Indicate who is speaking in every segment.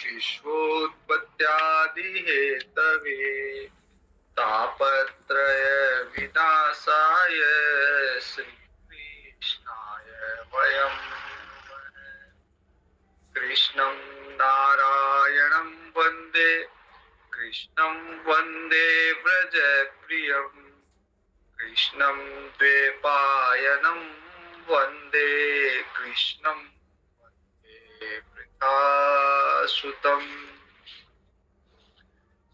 Speaker 1: विश्वोत्पत्त्यादिहेतवे तापत्रय विनाशाय श्रीकृष्णाय वयं कृष्णं नारायणं वन्दे कृष्णं वन्दे व्रजप्रियं कृष्णं द्वैपायनं वन्दे कृष्णं वन्दे वृषभासुतम्।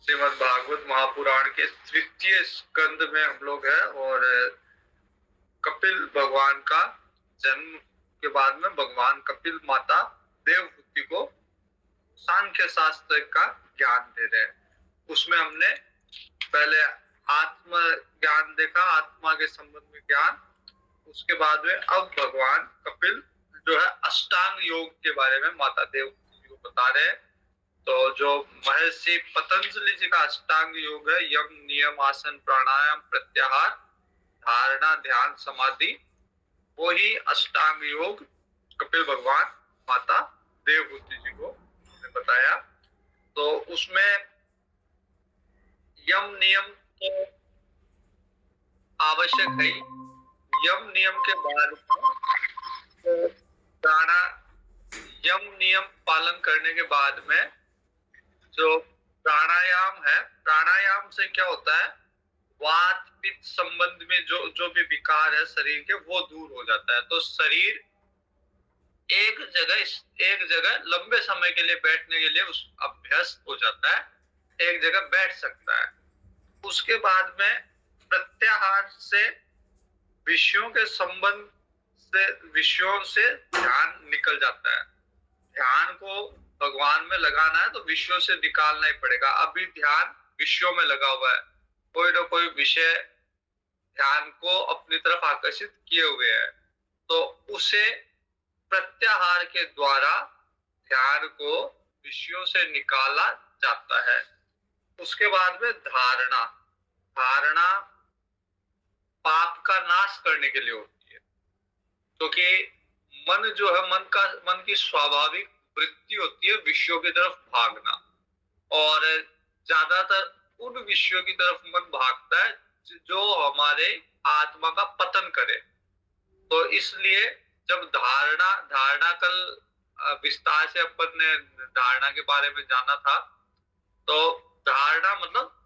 Speaker 1: श्रीमद् भागवत महापुराण के तृतीय स्कंद में हम लोग हैं और कपिल भगवान का जन्म के बाद में भगवान कपिल माता देवहूति को सांख्य शास्त्र का ज्ञान दे रहे हैं। उसमें हमने पहले आत्म ज्ञान देखा, आत्मा के संबंध में ज्ञान। उसके बाद में अब भगवान कपिल जो है अष्टांग योग के बारे में माता देवहूति को बता रहे हैं। तो जो महर्षि पतंजलि जी का अष्टांग योग है, यम नियम आसन प्राणायाम प्रत्याहार धारणा ध्यान समाधि, वो ही अष्टांग योग कपिल भगवान माता देवहूति जी को बताया। तो उसमें यम नियम तो आवश्यक है। यम नियम के बाद यम नियम पालन करने के बाद में जो प्राणायाम है, प्राणायाम से क्या होता है, वात पित्त संबंध में जो भी विकार है शरीर के, वो दूर हो जाता है। तो शरीर एक जगह लंबे समय के लिए बैठने के लिए उस अभ्यस्त हो जाता है, एक जगह बैठ सकता है। उसके बाद में प्रत्याहार से विषयों के संबंध से, विषयों से ध्यान निकल जाता है। ध्यान को भगवान में लगाना है तो विषयों से निकालना ही पड़ेगा। अभी ध्यान विषयों में लगा हुआ है, कोई ना कोई विषय ध्यान को अपनी तरफ आकर्षित किए हुए है, तो उसे प्रत्याहार के द्वारा ध्यान को विषयों से निकाला जाता है। उसके बाद में धारणा, धारणा पाप का नाश करने के लिए होती है, क्योंकि मन जो है, मन की स्वाभाविक वृत्ति होती है विषयों की तरफ भागना, और ज्यादातर उन विषयों की तरफ मन भागता है जो हमारे आत्मा का पतन करे। तो इसलिए जब धारणा कल विस्तार से अपन ने धारणा के बारे में जाना था, तो धारणा मतलब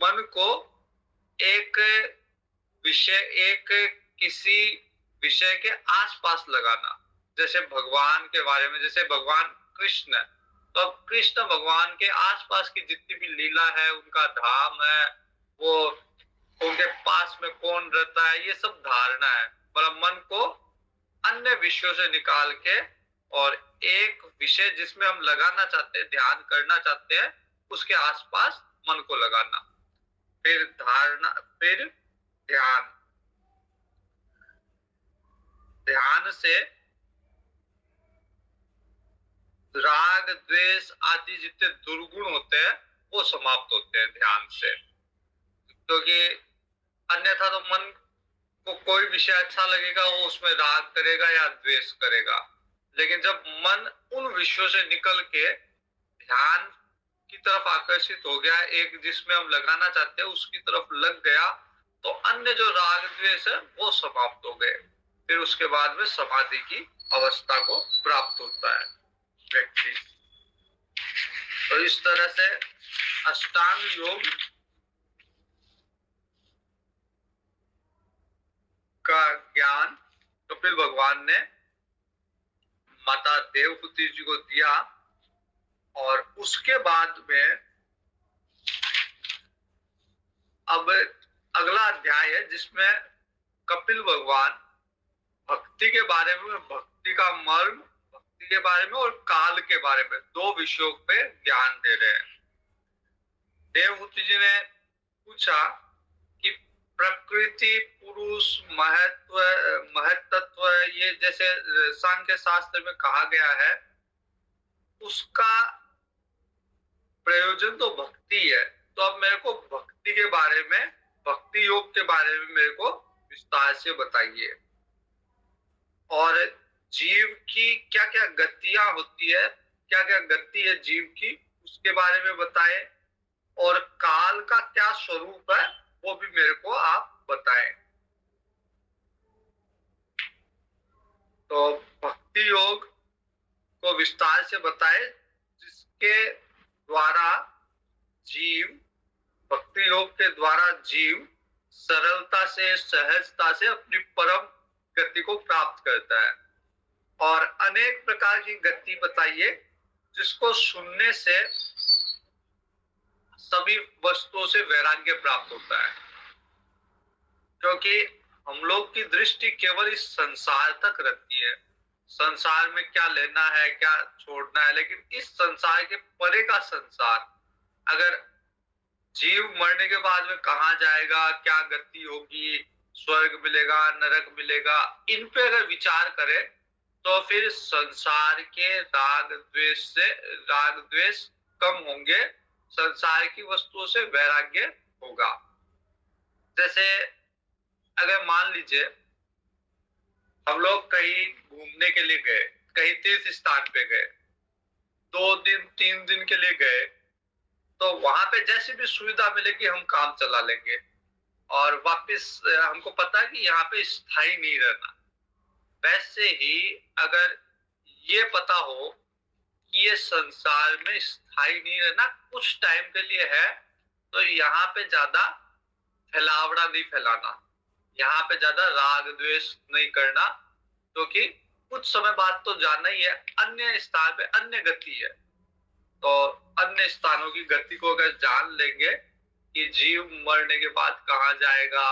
Speaker 1: मन को एक विषय, एक किसी विषय के आसपास लगाना। जैसे भगवान के बारे में, जैसे भगवान कृष्ण है, तो अब कृष्ण भगवान के आसपास की जितनी भी लीला है, उनका धाम है, वो उनके पास में कौन रहता है, ये सब धारणा है। मतलब मन को अन्य विषयों से निकाल के और एक विषय जिसमें हम लगाना चाहते हैं, ध्यान करना चाहते हैं, उसके आसपास मन को लगाना। फिर धारणा, फिर ध्यान। ध्यान से राग द्वेष आदि जितने दुर्गुण होते हैं वो समाप्त होते हैं ध्यान से। क्योंकि अन्यथा तो मन को कोई विषय अच्छा लगेगा, वो उसमें राग करेगा या द्वेष करेगा। लेकिन जब मन उन विषयों से निकल के ध्यान की तरफ आकर्षित हो गया, एक जिसमें हम लगाना चाहते हैं उसकी तरफ लग गया, तो अन्य जो राग द्वेष है वो समाप्त हो गए। फिर उसके बाद में समाधि की अवस्था को प्राप्त होता है व्यक्ति। तो इस तरह से अष्टांग योग का ज्ञान कपिल भगवान ने माता देवहूति जी को दिया। और उसके बाद में अब अगला अध्याय है जिसमें कपिल भगवान भक्ति के बारे में, भक्ति का मर्म, भक्ति के बारे में और काल के बारे में, दो विषयों पे ज्ञान दे रहे हैं। देवहूति जी ने पूछा कि प्रकृति, पुरुष, महत्त्व, ये जैसे सांख्य शास्त्र में कहा गया है, उसका प्रयोजन तो भक्ति है। तो अब मेरे को भक्ति के बारे में, भक्ति योग के बारे में मेरे को विस्तार से बताइए। और जीव की क्या क्या गतियां होती है क्या क्या गति है जीव की उसके बारे में बताएं, और काल का क्या स्वरूप है वो भी मेरे को आप बताएं। तो भक्ति योग को विस्तार से बताएं, जिसके द्वारा जीव, भक्ति योग के द्वारा जीव सरलता से, सहजता से अपनी परम गति को प्राप्त करता है। और अनेक प्रकार की गति बताइए जिसको सुनने से सभी वस्तुओं से वैराग्य प्राप्त होता है। क्योंकि हम लोग की दृष्टि केवल इस संसार तक रहती है, संसार में क्या लेना है क्या छोड़ना है, लेकिन इस संसार के परे का संसार, अगर जीव मरने के बाद में कहाँ जाएगा, क्या गति होगी, स्वर्ग मिलेगा नरक मिलेगा, इन पे अगर विचार करें तो फिर संसार के राग द्वेष कम होंगे, संसार की वस्तुओं से वैराग्य होगा। जैसे अगर मान लीजिए हम लोग कहीं घूमने के लिए गए, कहीं तीर्थ स्थान पे गए, 2 दिन 3 दिन के लिए गए, तो वहां पे जैसी भी सुविधा मिलेगी हम काम चला लेंगे, और वापस हमको पता है कि यहाँ पे स्थायी नहीं रहना। वैसे ही अगर ये पता हो कि ये संसार में स्थायी नहीं रहना, कुछ टाइम के लिए है, तो यहाँ पे ज्यादा फैलावड़ा नहीं फैलाना, यहाँ पे ज्यादा राग द्वेष नहीं करना, क्योंकि कुछ समय बाद तो जाना ही है, अन्य स्थान पे अन्य गति है। तो अन्य स्थानों की गति को अगर जान लेंगे कि जीव मरने के बाद कहाँ जाएगा,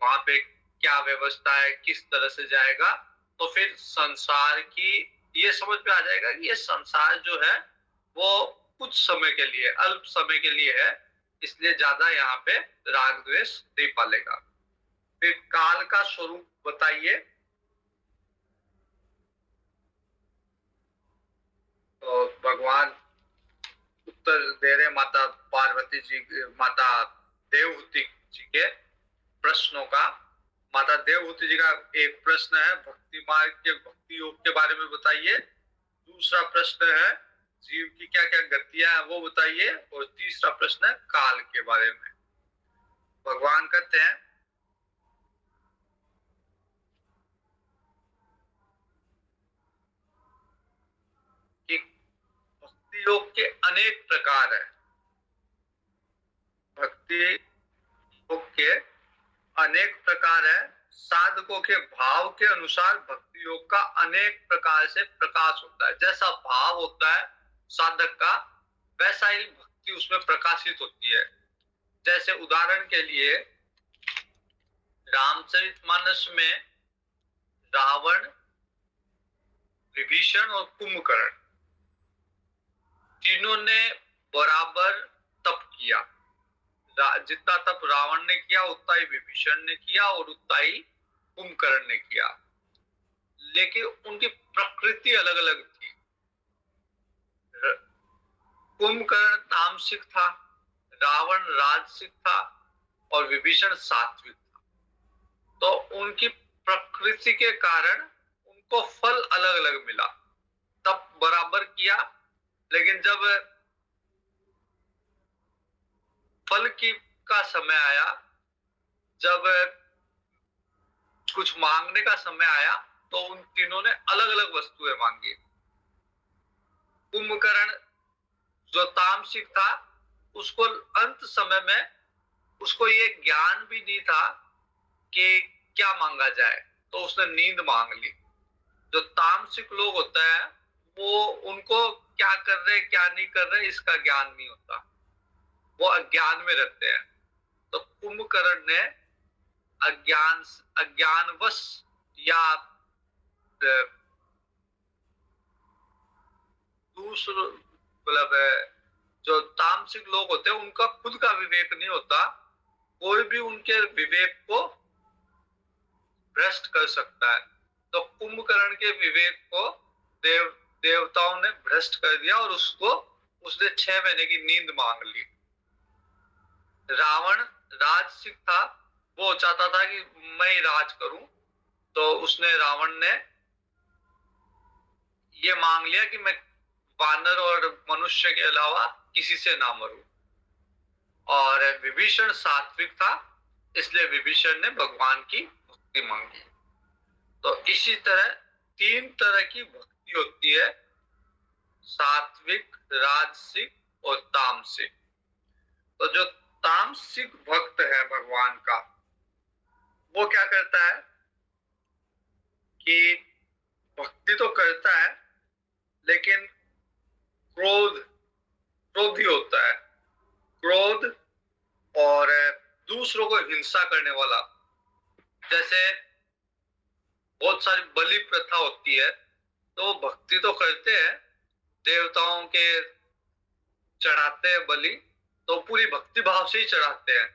Speaker 1: वहां पे क्या व्यवस्था है, किस तरह से जाएगा, तो फिर संसार की ये समझ में आ जाएगा कि ये संसार जो है वो कुछ समय के लिए, अल्प समय के लिए है, इसलिए ज्यादा यहाँ पे राग द्वेष नहीं पालेगा। फिर काल का स्वरूप बताइए। तो भगवान उत्तर दे रहे माता पार्वती जी, माता देवहूति जी के प्रश्नों का। माता देवहूति जी का एक प्रश्न है भक्ति मार्ग के, भक्ति योग के बारे में बताइए। दूसरा प्रश्न है जीव की क्या क्या गतियां हैं वो बताइए, और तीसरा प्रश्न है काल के बारे में। भगवान कहते हैं कि भक्ति योग के अनेक प्रकार है, भक्ति योग के अनेक प्रकार है, साधकों के भाव के अनुसार भक्ति योग का अनेक प्रकार से प्रकाश होता है। जैसा भाव होता है साधक का, वैसा ही भक्ति उसमें प्रकाशित होती है। जैसे उदाहरण के लिए रामचरितमानस में रावण, विभीषण और कुंभकर्ण तीनों ने बराबर तप किया। जितना तप रावण ने किया उतना ही विभीषण ने किया और उतना ही कुंभकर्ण ने किया, लेकिन उनकी प्रकृति अलग अलग थी। कुंभकर्ण तामसिक था, रावण राजसिक था और विभीषण सात्विक था। तो उनकी प्रकृति के कारण उनको फल अलग अलग मिला। तप बराबर किया, लेकिन जब फल की का समय आया, जब कुछ मांगने का समय आया, तो उन तीनों ने अलग अलग वस्तुएं मांगी। कुंभकर्ण जो तामसिक था, उसको अंत समय में उसको ये ज्ञान भी नहीं था कि क्या मांगा जाए, तो उसने नींद मांग ली। जो तामसिक लोग होता है वो, उनको क्या कर रहे क्या नहीं कर रहे इसका ज्ञान नहीं होता, वो अज्ञान में रहते हैं। तो कुंभकर्ण ने अज्ञानवश या दूसरे, मतलब जो तामसिक लोग होते हैं उनका खुद का विवेक नहीं होता, कोई भी उनके विवेक को भ्रष्ट कर सकता है। तो कुंभकर्ण के विवेक को देवताओं ने भ्रष्ट कर दिया और उसने 6 महीने की नींद मांग ली। रावण राजसिक था, वो चाहता था कि मैं ही राज करूं, तो उसने, रावण ने ये मांग लिया कि मैं वानर और मनुष्य के अलावा किसी से ना मरूं। और विभीषण सात्विक था, इसलिए विभीषण ने भगवान की भक्ति मांगी। तो इसी तरह 3 तरह की भक्ति होती है, सात्विक, राजसिक और तामसिक। तो जो तामसिक भक्त है भगवान का, वो क्या करता है कि भक्ति तो करता है लेकिन क्रोधी होता है। क्रोध और दूसरों को हिंसा करने वाला। जैसे बहुत सारी बलि प्रथा होती है, तो भक्ति तो करते हैं, देवताओं के चढ़ाते हैं बलि, तो पूरी भक्ति भाव से ही चढ़ाते हैं,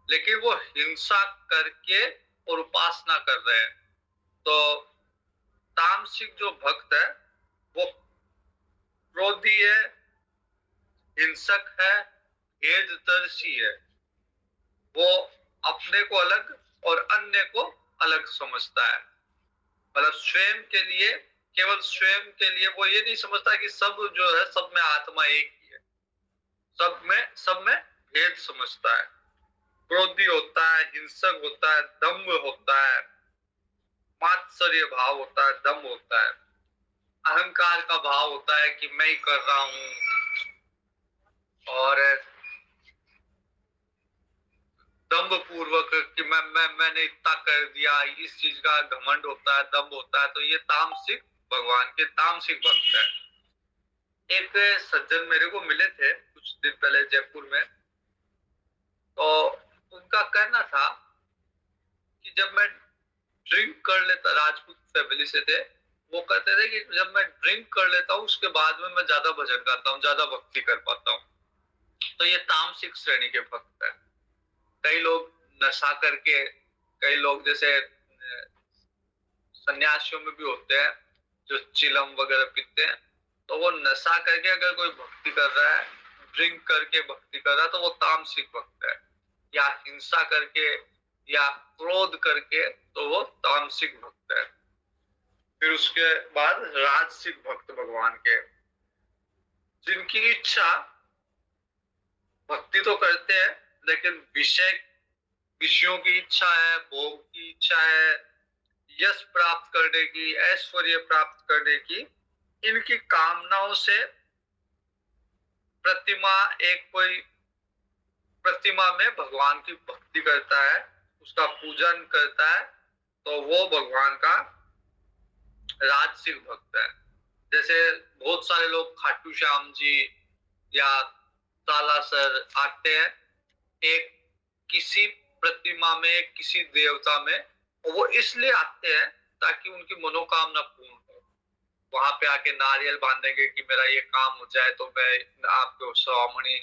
Speaker 1: लेकिन वो हिंसा करके और उपासना कर रहे हैं। तो तामसिक जो भक्त है वो क्रोधी है, हिंसक है, भेददर्शी है। वो अपने को अलग और अन्य को अलग समझता है। मतलब स्वयं के लिए, केवल स्वयं के लिए वो ये नहीं समझता कि सब जो है सब में आत्मा एक ही है, सब में भेद समझता है। क्रोधी होता है, हिंसक होता है, दम्भ होता है, मात्सर्य भाव होता है, दम्भ होता है, अहंकार का भाव होता है कि मैं ही कर रहा हूं, और दम्भ पूर्वक कि मैंने इतना कर दिया, इस चीज का घमंड होता है, दम्भ होता है। तो ये तामसिक, भगवान के तामसिक भक्त है। एक सज्जन मेरे को मिले थे कुछ दिन पहले जयपुर में, तो उनका कहना था कि जब मैं ड्रिंक कर लेता, राजपूत फैमिली से थे, वो कहते थे कि जब मैं ड्रिंक कर लेता हूँ उसके बाद में मैं ज्यादा भजन गाता हूँ, ज्यादा भक्ति कर पाता हूँ। तो ये तामसिक श्रेणी के भक्त है। कई लोग नशा करके, कई लोग जैसे सन्यासियों में भी होते हैं जो चिलम वगैरह पीते हैं, तो वो नशा करके अगर कोई भक्ति कर रहा है, ड्रिंक करके भक्ति कर रहा है, तो वो तामसिक भक्त है। या हिंसा करके या क्रोध करके, तो वो तामसिक भक्त है। फिर उसके बाद राजसिक भक्त भगवान के, जिनकी इच्छा, भक्ति तो करते हैं लेकिन विषयों की इच्छा है, भोग की इच्छा है, यश प्राप्त करने की, ऐश्वर्य प्राप्त करने की, इनकी कामनाओं से कोई प्रतिमा में भगवान की भक्ति करता है, उसका पूजन करता है, तो वो भगवान का राजसिक भक्त है। जैसे बहुत सारे लोग खाटू श्याम जी या सालासर आते हैं एक किसी प्रतिमा में, किसी देवता में, और वो इसलिए आते हैं ताकि उनकी मनोकामना पूर्ण हो। वहां पे आके नारियल बांधेंगे कि मेरा ये काम हो जाए तो मैं आपको स्वामणी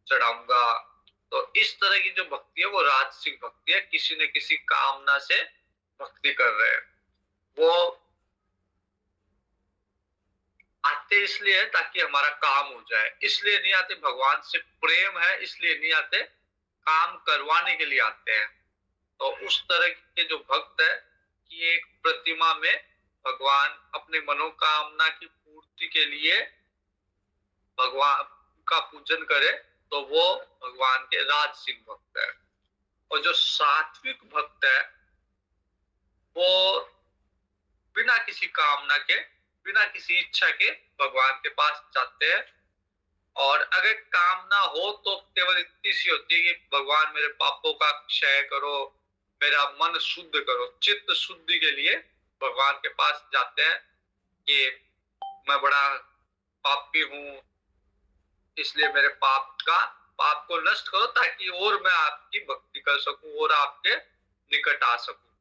Speaker 1: चढ़ाऊंगा। तो इस तरह की जो भक्ति है वो राजसिक भक्ति है, किसी न किसी कामना से भक्ति कर रहे हैं। वो आते इसलिए है ताकि हमारा काम हो जाए, इसलिए नहीं आते। भगवान से प्रेम है इसलिए नहीं आते, काम करवाने के लिए आते हैं। तो उस तरह के जो भक्त है कि एक प्रतिमा में भगवान अपने मनोकामना की पूर्ति के लिए भगवान का पूजन करे, तो वो भगवान के राजसिक भक्त है। और जो सात्विक भक्त है वो बिना किसी कामना के, बिना किसी इच्छा के भगवान के पास जाते हैं। और अगर कामना हो तो केवल इतनी सी होती है कि भगवान मेरे पापों का क्षय करो, मेरा मन शुद्ध करो। चित्त शुद्धि के लिए भगवान के पास जाते हैं कि मैं बड़ा पापी हूं, इसलिए मेरे पाप को नष्ट करो ताकि और मैं आपकी भक्ति कर सकूं और आपके निकट आ सकूं।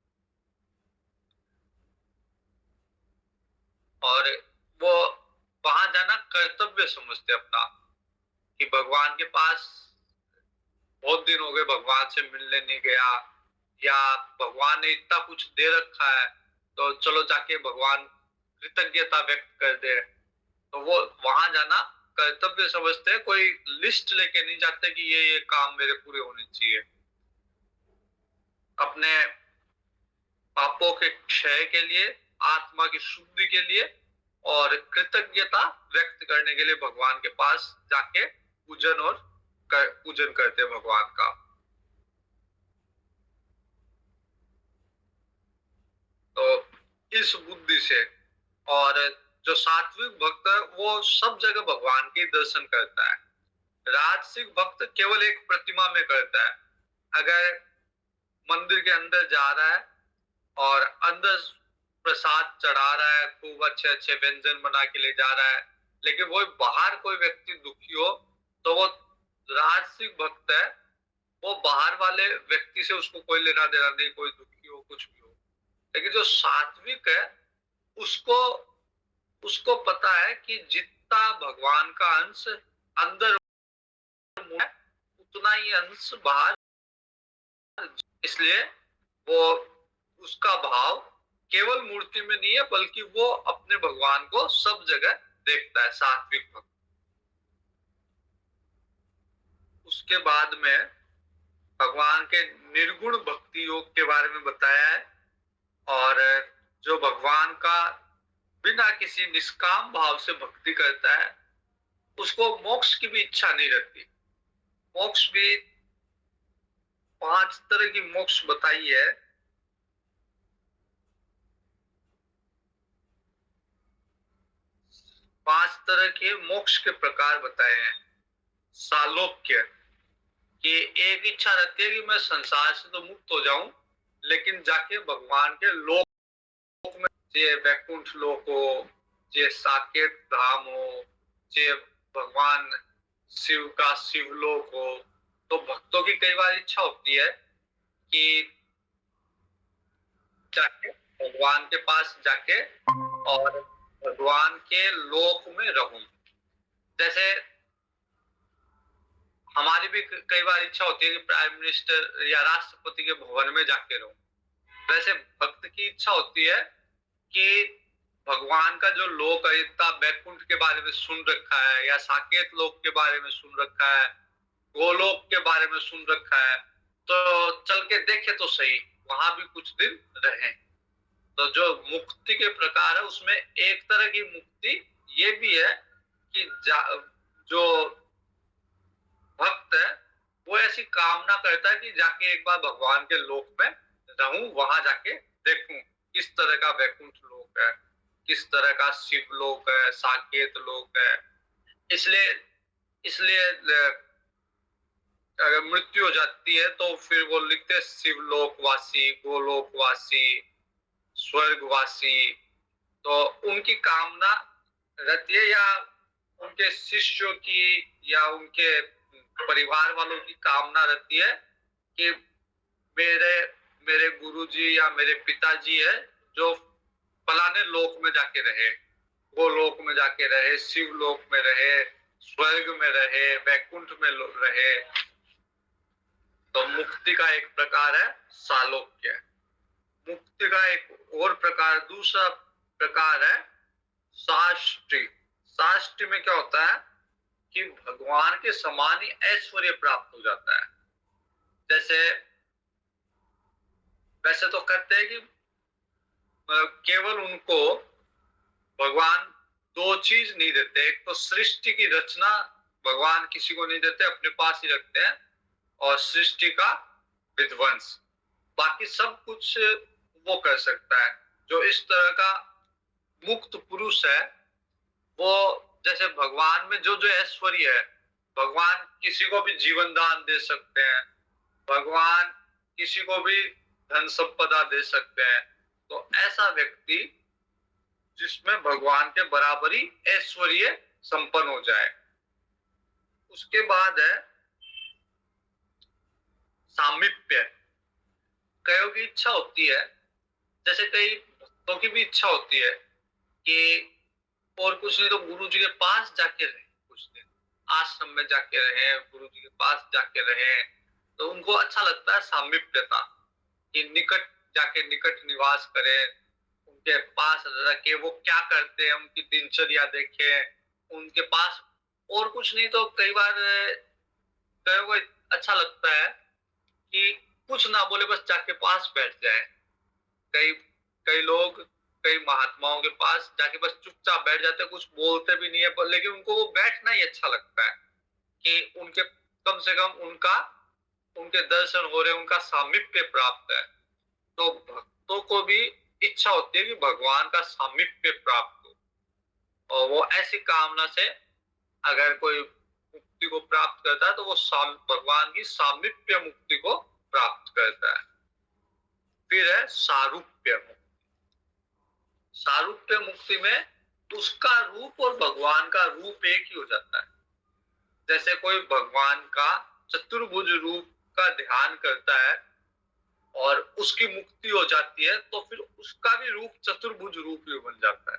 Speaker 1: और वो वहां जाना कर्तव्य समझते अपना, कि भगवान के पास बहुत दिन हो गए, भगवान से मिलने नहीं गया, या भगवान ने इतना कुछ दे रखा है तो चलो जाके भगवान कृतज्ञता व्यक्त कर दे। तो वो वहां जाना कर्तव्य समझते हैं, कोई लिस्ट लेके नहीं जाते कि ये काम मेरे पूरे होने चाहिए। अपने पापों के क्षय के लिए, आत्मा की शुद्धि के लिए और कृतज्ञता व्यक्त करने के लिए भगवान के पास जाके पूजन करते हैं भगवान का। तो इस बुद्धि से, और जो सात्विक भक्त है वो सब जगह भगवान के दर्शन करता है। राजसिक भक्त केवल एक प्रतिमा में करता है। अगर मंदिर के अंदर जा रहा है और अंदर प्रसाद चढ़ा रहा है, खूब अच्छे अच्छे व्यंजन बना के ले जा रहा है, लेकिन वो बाहर कोई व्यक्ति दुखी हो तो वो राजसिक भक्त है, वो बाहर वाले व्यक्ति से उसको कोई लेना देना नहीं, कोई दुखी हो कुछ भी हो। लेकिन जो सात्विक है उसको उसको पता है कि जितना भगवान का अंश अंदर है उतना ही अंश बाहर, इसलिए वो उसका भाव केवल मूर्ति में नहीं है बल्कि वो अपने भगवान को सब जगह देखता है, सात्विक भक्त। उसके बाद में भगवान के निर्गुण भक्ति योग के बारे में बताया है, और जो भगवान का बिना किसी निष्काम भाव से भक्ति करता है उसको मोक्ष की भी इच्छा नहीं रहती। मोक्ष भी 5 तरह की मोक्ष बताई है। पांच तरह के मोक्ष के प्रकार बताए हैं। सालोक्य, कि एक इच्छा रहती है कि मैं संसार से तो मुक्त हो जाऊं, लेकिन जाके भगवान के लोक में, जे वैकुंठ लोक हो, जे साकेत धाम हो, जे भगवान शिव का शिवलोक हो। तो भक्तों की कई बार इच्छा होती है कि जाके भगवान के पास जाके और भगवान के लोक में रहूं। जैसे हमारी भी कई बार इच्छा होती है कि प्राइम मिनिस्टर या राष्ट्रपति के भवन में जाके रहूं। वैसे भक्त की इच्छा होती है कि भगवान का जो लोक है, इतना बैकुंठ के बारे में सुन रखा है या साकेत लोक के बारे में सुन रखा है, गोलोक के बारे में सुन रखा है, तो चल के देखे तो सही, वहां भी कुछ दिन रहे। तो जो मुक्ति के प्रकार है उसमें एक तरह की मुक्ति ये भी है कि जो भक्त है वो ऐसी कामना करता है कि जाके एक बार भगवान के लोक में रहूं, वहां जाके देखूं किस तरह का वैकुंठ लोक है, किस तरह का शिव लोक है, साकेत लोक है। इसलिए इसलिए अगर मृत्यु हो जाती है तो फिर वो लिखते हैं शिवलोकवासी, गोलोकवासी, स्वर्गवासी। तो उनकी कामना रहती है, या उनके शिष्यों की या उनके परिवार वालों की कामना रहती है कि मेरे मेरे गुरुजी या मेरे पिताजी है जो फलाने लोक में जाके रहे, वो लोक में जाके रहे, शिव लोक में रहे, स्वर्ग में रहे, वैकुंठ में रहे। तो मुक्ति का एक प्रकार है सालोक्य। मुक्ति का एक और प्रकार, दूसरा प्रकार है साष्टि। साष्टि में क्या होता है कि भगवान के समान ही ऐश्वर्य प्राप्त हो जाता है। जैसे वैसे तो कहते हैं कि केवल उनको भगवान दो चीज नहीं देते, एक तो सृष्टि की रचना भगवान किसी को नहीं देते, अपने पास ही रखते हैं, और सृष्टि का विध्वंस, बाकी सब कुछ वो कर सकता है। जो इस तरह का मुक्त पुरुष है वो, जैसे भगवान में जो जो ऐश्वर्य है, भगवान किसी को भी जीवन दान दे सकते हैं, भगवान किसी को भी धन संपदा दे सकते हैं। तो ऐसा व्यक्ति जिसमें भगवान के बराबरी ऐश्वर्य संपन्न हो जाए। उसके बाद है सामीप्य। कईयों की इच्छा होती है, जैसे कई भक्तों की भी इच्छा होती है कि और कुछ नहीं तो गुरु जी के पास जाके रहे, कुछ दिन आश्रम में जाके रहे, गुरु जी के पास जाके रहे। तो उनको अच्छा लगता है सामीप्यता, कि निकट जाके निकट निवास करें, उनके पास रह के वो क्या करते हैं उनकी दिनचर्या देखे, उनके पास और कुछ नहीं तो कई बार कईयों को अच्छा लगता है कि कुछ ना बोले बस जाके पास बैठ जाए। कई कई लोग कई महात्माओं के पास जाके बस चुपचाप बैठ जाते हैं, कुछ बोलते भी नहीं है, लेकिन उनको वो बैठना ही अच्छा लगता है कि उनके कम से कम उनका उनके दर्शन हो रहे, उनका सामीप्य प्राप्त है। तो भक्तों को भी इच्छा होती है कि भगवान का सामीप्य प्राप्त हो, और वो ऐसी कामना से अगर कोई मुक्ति को प्राप्त करता है तो वो भगवान की सामीप्य मुक्ति को प्राप्त करता है। फिर है सारूप्य मुक्ति। सारूप्य मुक्ति में उसका रूप और भगवान का रूप एक ही हो जाता है। जैसे कोई भगवान का चतुर्भुज रूप का ध्यान करता है और उसकी मुक्ति हो जाती है, तो फिर उसका भी रूप चतुर्भुज रूप ही बन जाता है।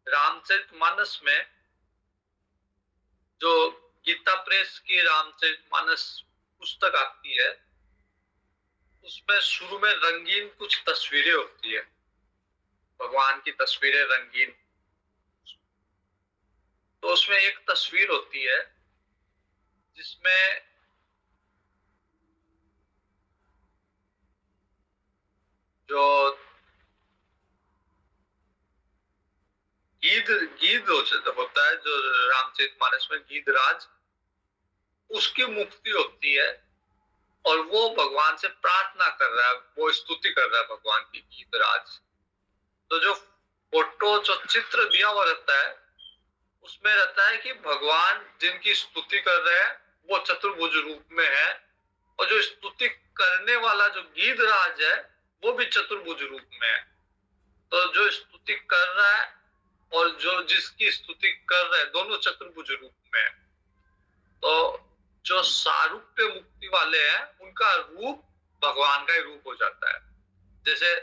Speaker 1: रामचरितमानस में जो गीता प्रेस की रामचरितमानस पुस्तक आती है, उसमें शुरू में रंगीन कुछ तस्वीरें होती है, भगवान की तस्वीरें रंगीन। तो उसमें एक तस्वीर होती है जिसमें जो गीध गीध होता है, जो रामचरितमानस में गीधराज, उसकी मुक्ति होती है और वो भगवान से प्रार्थना कर रहा है, वो स्तुति कर रहा है भगवान की, गीधराज। तो जो फोटो जो चित्र दिया हुआ रहता है उसमें रहता है कि भगवान जिनकी स्तुति कर रहे हैं वो चतुर्भुज रूप में है, और जो स्तुति करने वाला जो गीधराज है वो भी चतुर्भुज रूप में है। तो जो स्तुति कर रहा है और जो जिसकी स्तुति कर रहे हैं दोनों चतुर्भुज रूप में है। तो जो सारूप्य मुक्ति वाले हैं उनका रूप भगवान का ही रूप हो जाता है। जैसे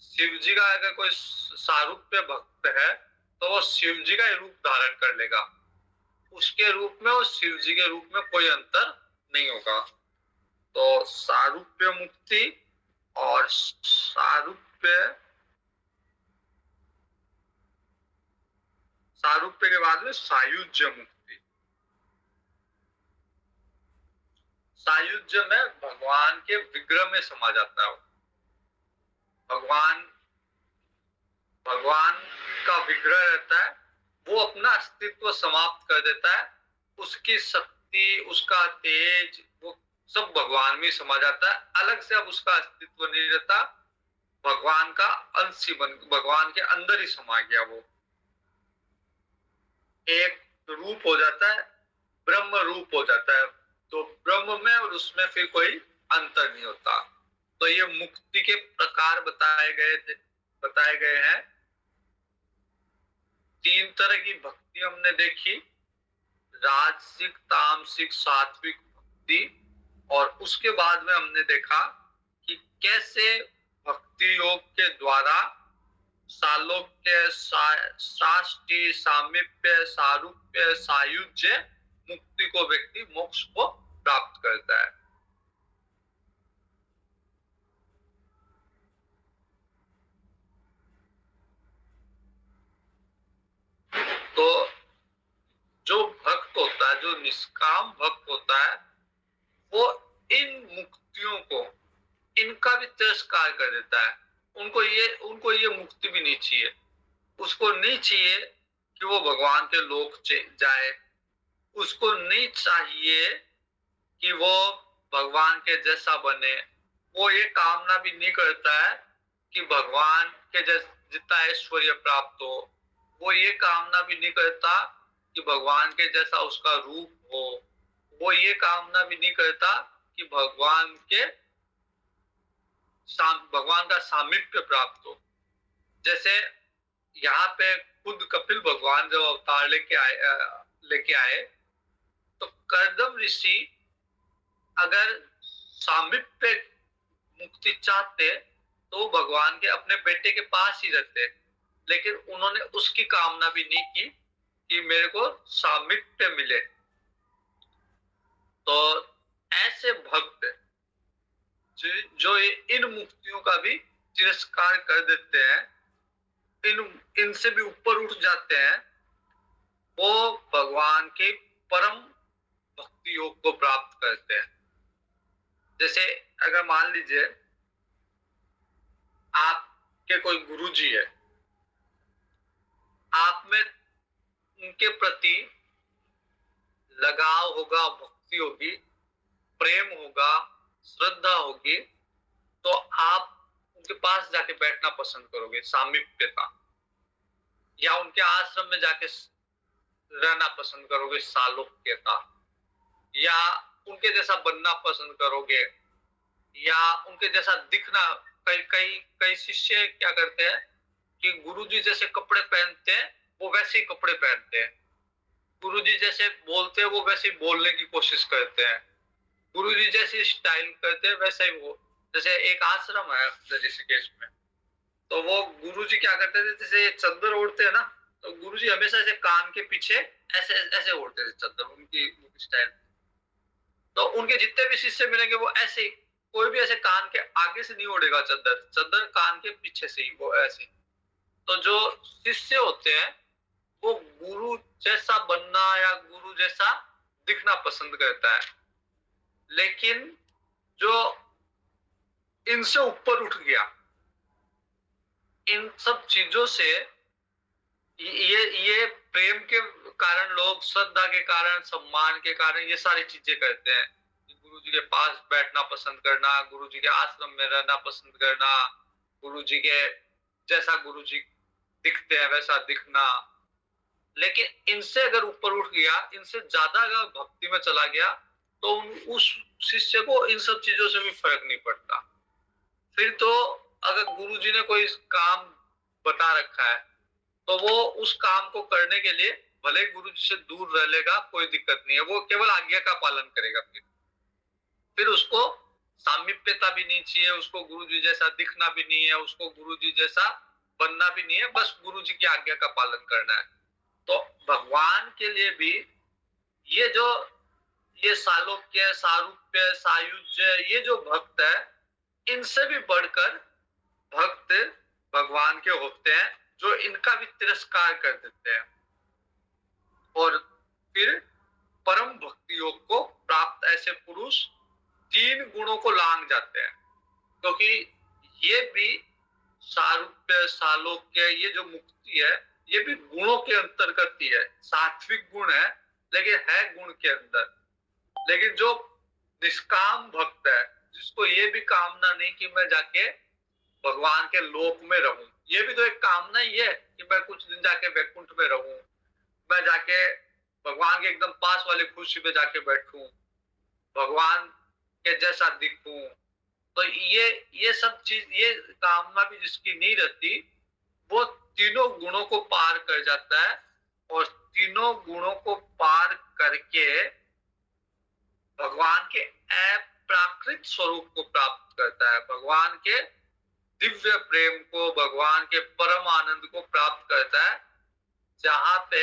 Speaker 1: शिव जी का अगर कोई सारूप्य भक्त है तो वो शिव जी का ही रूप धारण कर लेगा, उसके रूप में और शिव जी के रूप में कोई अंतर नहीं होगा। तो सारूप्य मुक्ति और सारूप्य के बाद में सायुज्य मुक्ति। सायुज्य में भगवान के विग्रह में समा जाता है। भगवान का विग्रह रहता है, वो अपना अस्तित्व समाप्त कर देता है, उसकी शक्ति, उसका तेज, वो सब भगवान में समा जाता है। अलग से अब उसका अस्तित्व नहीं रहता, भगवान का अंश ही भगवान के अंदर ही समा गया, वो एक रूप हो जाता है, ब्रह्म रूप हो जाता है। तो ब्रह्म में और उसमें फिर कोई अंतर नहीं होता। तो ये मुक्ति के प्रकार बताए गए हैं। 3 तरह की भक्ति हमने देखी, राजसिक, तामसिक, सात्विक भक्ति। और उसके बाद में हमने देखा कि कैसे भक्ति योग के द्वारा सालोक्य, साष्टी, सामीप्य, सारूप्य, सायुज्य मुक्ति को व्यक्ति मोक्ष को प्राप्त करता है। तो जो भक्त होता है, जो निष्काम भक्त होता है, वो इन मुक्तियों को, इनका भी तिरस्कार कर देता है। उनको ये मुक्ति भी नहीं चाहिए। उसको नहीं चाहिए कि वो भगवान के लोक जाए, उसको नहीं चाहिए कि वो भगवान के जैसा बने। वो ये कामना भी नहीं करता है कि भगवान के जितना ऐश्वर्य प्राप्त हो। वो ये कामना भी नहीं करता कि भगवान के जैसा उसका रूप हो। वो ये कामना भी नहीं करता कि भगवान का सामीप्य प्राप्त हो। जैसे यहाँ पे खुद कपिल भगवान जब अवतार लेके आए तो कर्दम ऋषि अगर सामीप्य मुक्ति चाहते तो भगवान के अपने बेटे के पास ही रहते, लेकिन उन्होंने उसकी कामना भी नहीं की कि मेरे को सामीप्य मिले। तो ऐसे भक्त जो इन मुक्तियों का भी तिरस्कार कर देते हैं, इनसे भी ऊपर उठ जाते हैं, वो भगवान के परम भक्ति योग को प्राप्त करते हैं। जैसे अगर मान लीजिए आप के कोई गुरुजी है, आप में उनके प्रति लगाव होगा, भक्ति होगी, प्रेम होगा, श्रद्धा होगी, तो आप उनके पास जाके बैठना पसंद करोगे, सामीप्यता, या उनके आश्रम में जाके रहना पसंद करोगे, सालोक्यता, या उनके जैसा बनना पसंद करोगे, या उनके जैसा दिखना। कई कई कई शिष्य क्या करते हैं कि गुरुजी जैसे कपड़े पहनते हैं वो वैसे ही कपड़े पहनते हैं, गुरुजी जैसे बोलते हैं वो वैसे ही बोलने की कोशिश करते हैं, गुरुजी जैसी स्टाइल करते हैं वैसे ही वो। जैसे एक आश्रम है ऋषिकेश में, तो वो गुरुजी क्या करते थे, जैसे चद्दर ओढ़ते हैं ना, तो गुरुजी हमेशा ऐसे कान के पीछे ऐसे ऐसे ओढ़ते थे चद्दर, उनकी स्टाइल। तो उनके जितने भी शिष्य मिलेंगे वो ऐसे ही, कोई भी ऐसे कान के आगे से नहीं ओढ़ेगा चद्दर, चद्दर कान के पीछे से ही, वो ऐसे। तो जो शिष्य होते हैं वो गुरु जैसा बनना या गुरु जैसा दिखना पसंद करता है, लेकिन जो इनसे ऊपर उठ गया, इन सब चीजों से, ये प्रेम के कारण, लोग श्रद्धा के कारण, सम्मान के कारण ये सारी चीजें करते हैं। गुरु जी के पास बैठना पसंद करना, गुरु जी के आश्रम में रहना पसंद करना, गुरु जी के जैसा गुरु जी दिखते हैं वैसा दिखना। लेकिन इनसे अगर ऊपर उठ गया, इनसे ज्यादा अगर भक्ति में चला गया, तो उस शिष्य को इन सब चीजों से भी फर्क नहीं पड़ता। फिर तो अगर गुरु जी ने कोई काम बता रखा है तो वो उस काम को करने के लिए भले गुरु जी से दूर रह लेगा, कोई दिक्कत नहीं है, वो केवल आज्ञा का पालन करेगा। फिर उसको सामीप्यता भी नहीं चाहिए, उसको गुरु जी जैसा दिखना भी नहीं है, उसको गुरु जी जैसा बनना भी नहीं है, बस गुरु जी की आज्ञा का पालन करना है। तो भगवान के लिए भी ये जो ये सालोक्य, सारूप्य, सायुज्य, ये जो भक्त है, इनसे भी बढ़कर भक्त भगवान के होते हैं जो इनका भी तिरस्कार कर देते हैं और फिर परम भक्ति योग को प्राप्त ऐसे पुरुष 3 गुणों को लांग जाते हैं। क्योंकि ये भी सारूप्य, सालोक्य, ये जो मुक्ति है, ये भी गुणों के अंतर्गत ही है। सात्विक गुण है लेकिन है गुण के अंदर। लेकिन जो निष्काम भक्त है, जिसको ये भी कामना नहीं कि मैं जाके भगवान के लोक में रहूं, ये भी तो एक कामना ही है कि मैं कुछ दिन जाके वैकुंठ में रहूं, मैं जाके भगवान के एकदम पास वाली कुर्सी पे जाके बैठूं, भगवान के जैसा दिखूं। तो ये सब चीज, ये कामना भी जिसकी नहीं रहती, वो तीनों गुणों को पार कर जाता है और तीनों गुणों को पार करके भगवान के अप्राकृत स्वरूप को प्राप्त करता है, भगवान के दिव्य प्रेम को, भगवान के परम आनंद को प्राप्त करता है, जहां पे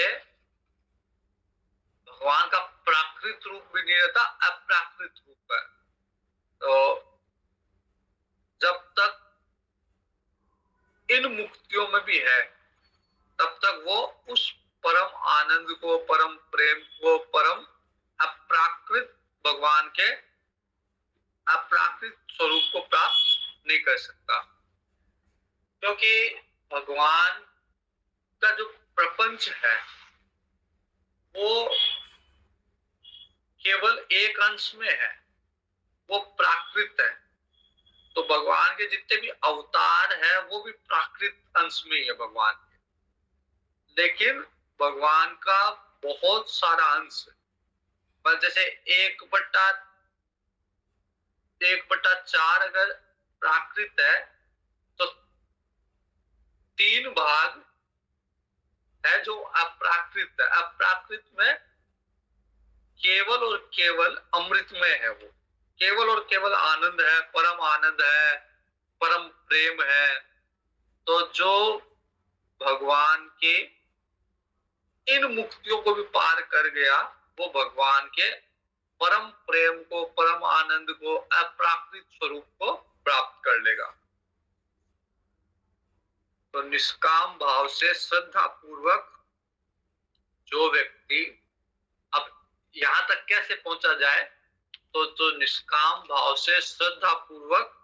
Speaker 1: भगवान का प्राकृत रूप भी नहीं रहता, अप्राकृत रूप है। तो जब तक इन मुक्तियों में भी है, तब तक वो उस परम आनंद को, परम प्रेम को, परम अप्राकृत भगवान के अप्राकृत स्वरूप को प्राप्त नहीं कर सकता। क्योंकि भगवान का जो प्रपंच है वो केवल एक अंश में है, वो प्राकृत है। तो भगवान के जितने भी अवतार हैं वो भी प्राकृत अंश में ही है भगवान के। लेकिन भगवान का बहुत सारा अंश है, बस जैसे 1/4 अगर प्राकृत है तो 3 भाग है जो अप्राकृत है। अप्राकृत में केवल और केवल अमृतमय है, वो केवल और केवल आनंद है, परम आनंद है, परम प्रेम है। तो जो भगवान के इन मुक्तियों को भी पार कर गया, वो भगवान के परम प्रेम को, परम आनंद को, अप्राकृत स्वरूप को प्राप्त कर लेगा। तो निष्काम भाव से श्रद्धा पूर्वक जो व्यक्ति, अब यहां तक कैसे पहुंचा जाए, तो निष्काम भाव से श्रद्धा पूर्वक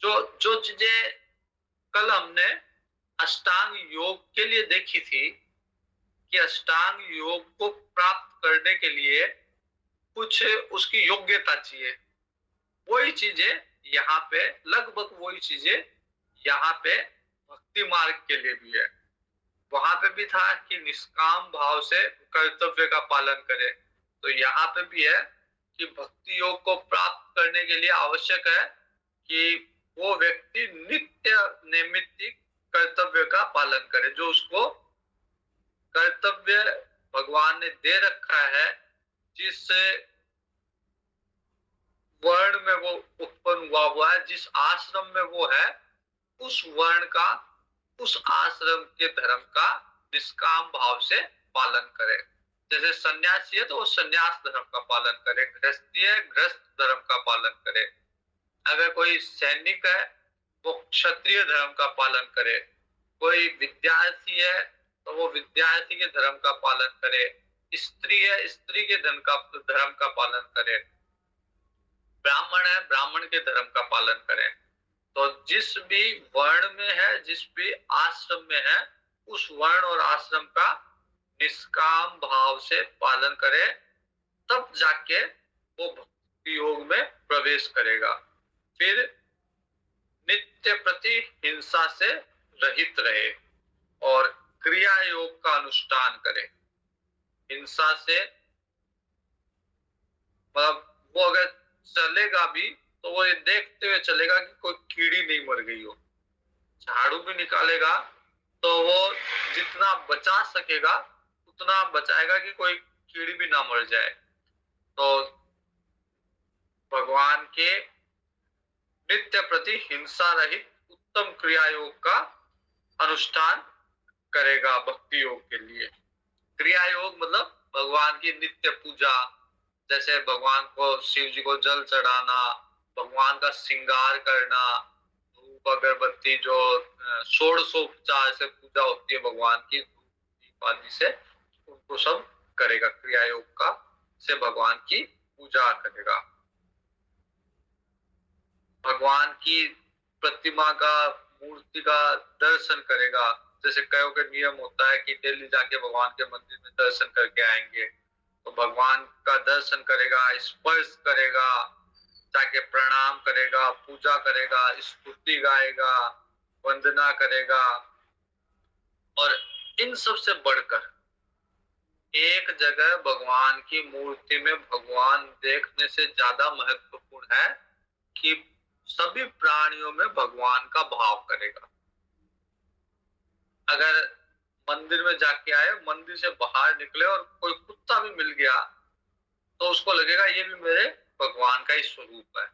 Speaker 1: जो जो चीजें कल हमने अष्टांग योग के लिए देखी थी कि अष्टांग योग को प्राप्त करने के लिए कुछ उसकी योग्यता चाहिए। वही चीजें यहाँ पे, लगभग वही चीजें यहाँ पे भक्ति मार्ग के लिए भी है। वहां पे भी था कि निष्काम भाव से कर्तव्य का पालन करे, तो यहाँ पे भी है कि भक्ति योग को प्राप्त करने के लिए आवश्यक है कि वो व्यक्ति नित्य नैमित्तिक कर्तव्य का पालन करे। जो उसको कर्तव्य भगवान ने दे रखा है, जिस वर्ण में वो उत्पन्न हुआ है, जिस आश्रम में वो है, उस वर्ण का, उस आश्रम के धर्म का निष्काम भाव से पालन करे। जैसे सन्यासी है तो वो सन्यास धर्म का पालन करे, गृहस्थी है गृहस्थ धर्म का पालन करे, अगर कोई सैनिक है वो क्षत्रिय धर्म का पालन करे, कोई विद्यार्थी है तो वो विद्यार्थी के धर्म का पालन करे, स्त्री है स्त्री के धर्म का पालन करे, ब्राह्मण है ब्राह्मण के धर्म का पालन करे। तो जिस भी वर्ण में है, जिस भी आश्रम में है, उस वर्ण और आश्रम का निष्काम भाव से पालन करे, तब जाके वो भक्ति योग में प्रवेश करेगा। फिर नित्य प्रति हिंसा से रहित रहे और क्रिया योग का अनुष्ठान करे। हिंसा से मतलब वो अगर चलेगा भी तो वो ये देखते हुए चलेगा कि कोई कीड़ी नहीं मर गई हो। झाड़ू भी निकालेगा तो वो जितना बचा सकेगा उतना बचाएगा कि कोई कीड़ी भी ना मर जाए। तो भगवान के नित्य प्रति हिंसा रहित उत्तम क्रिया योग का अनुष्ठान करेगा भक्ति योग के लिए। क्रिया योग मतलब भगवान की नित्य पूजा, जैसे भगवान को, शिव जी को जल चढ़ाना, भगवान का श्रृंगार करना, धूप अगरबत्ती, जो षोडशोपचार से पूजा होती है भगवान की, धूप आदि से, उनको सब करेगा। क्रिया योग का से भगवान की पूजा करेगा। भगवान की प्रतिमा का, मूर्ति का दर्शन करेगा। जैसे कईयों के नियम होता है कि डेली जाके भगवान के मंदिर में दर्शन करके आएंगे, तो भगवान का दर्शन करेगा, स्पर्श करेगा, जाके प्रणाम करेगा, पूजा करेगा, स्तुति गाएगा, वंदना करेगा। और इन सब से बढ़कर एक जगह भगवान की मूर्ति में भगवान देखने से ज्यादा महत्वपूर्ण है कि सभी प्राणियों में भगवान का भाव करेगा। अगर मंदिर में जाके आए, मंदिर से बाहर निकले और कोई कुत्ता भी मिल गया तो उसको लगेगा ये भी मेरे भगवान का ही स्वरूप है।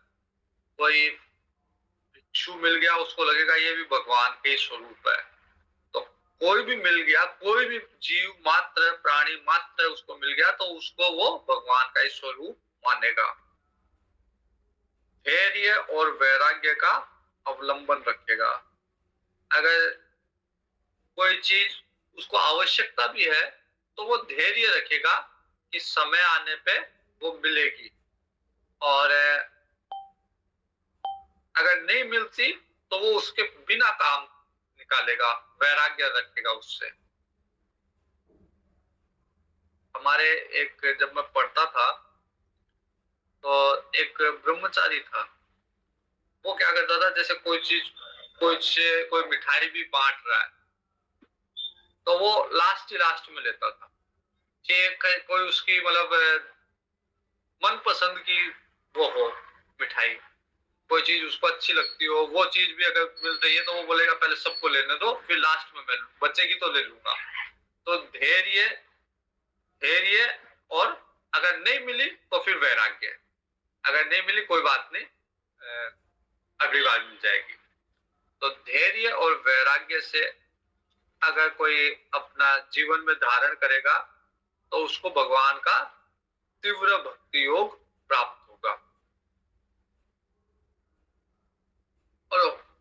Speaker 1: कोई भिक्षु मिल गया, उसको लगेगा ये भी भगवान के ही स्वरूप है। तो कोई भी मिल गया, कोई भी जीव मात्र, प्राणी मात्र उसको मिल गया तो उसको वो भगवान का ही स्वरूप मानेगा। धैर्य और वैराग्य का अवलंबन रखेगा। अगर कोई चीज उसको आवश्यकता भी है तो वो धैर्य रखेगा कि समय आने पे वो मिलेगी, और अगर नहीं मिलती तो वो उसके बिना काम निकालेगा, वैराग्य रखेगा उससे। हमारे एक, जब मैं पढ़ता था तो एक ब्रह्मचारी था, वो क्या करता था, जैसे कोई चीज, कोई मिठाई भी बांट रहा है तो वो लास्ट में लेता था कि कोई उसकी मतलब मनपसंद की वो हो मिठाई, कोई चीज उसको अच्छी लगती हो, वो चीज भी अगर मिल रही है तो वो बोलेगा पहले सबको लेने दो, फिर लास्ट में मैं बचेगी तो ले लूंगा। तो धैर्य और अगर नहीं मिली तो फिर वैराग्य, अगर नहीं मिली कोई बात नहीं, अगली बार मिल जाएगी। तो धैर्य और वैराग्य से अगर कोई अपना जीवन में धारण करेगा तो उसको भगवान का तीव्र भक्ति योग प्राप्त होगा। और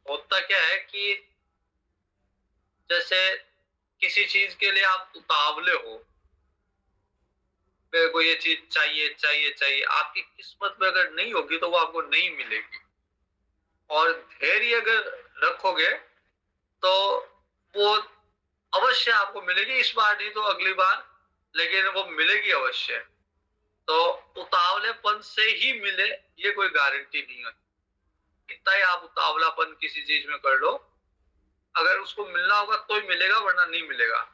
Speaker 1: होता क्या है कि जैसे किसी चीज के लिए आप उतावले हो, मेरे को ये चीज चाहिए चाहिए चाहिए, आपकी किस्मत में अगर नहीं होगी तो वो आपको नहीं मिलेगी। और धैर्य अगर रखोगे तो वो अवश्य आपको मिलेगी, इस बार नहीं तो अगली बार, लेकिन वो मिलेगी अवश्य। तो उतावलेपन से ही मिले ये कोई गारंटी नहीं है। कितना ही आप उतावलापन किसी चीज में कर लो, अगर उसको मिलना होगा तो ही मिलेगा, वरना नहीं मिलेगा।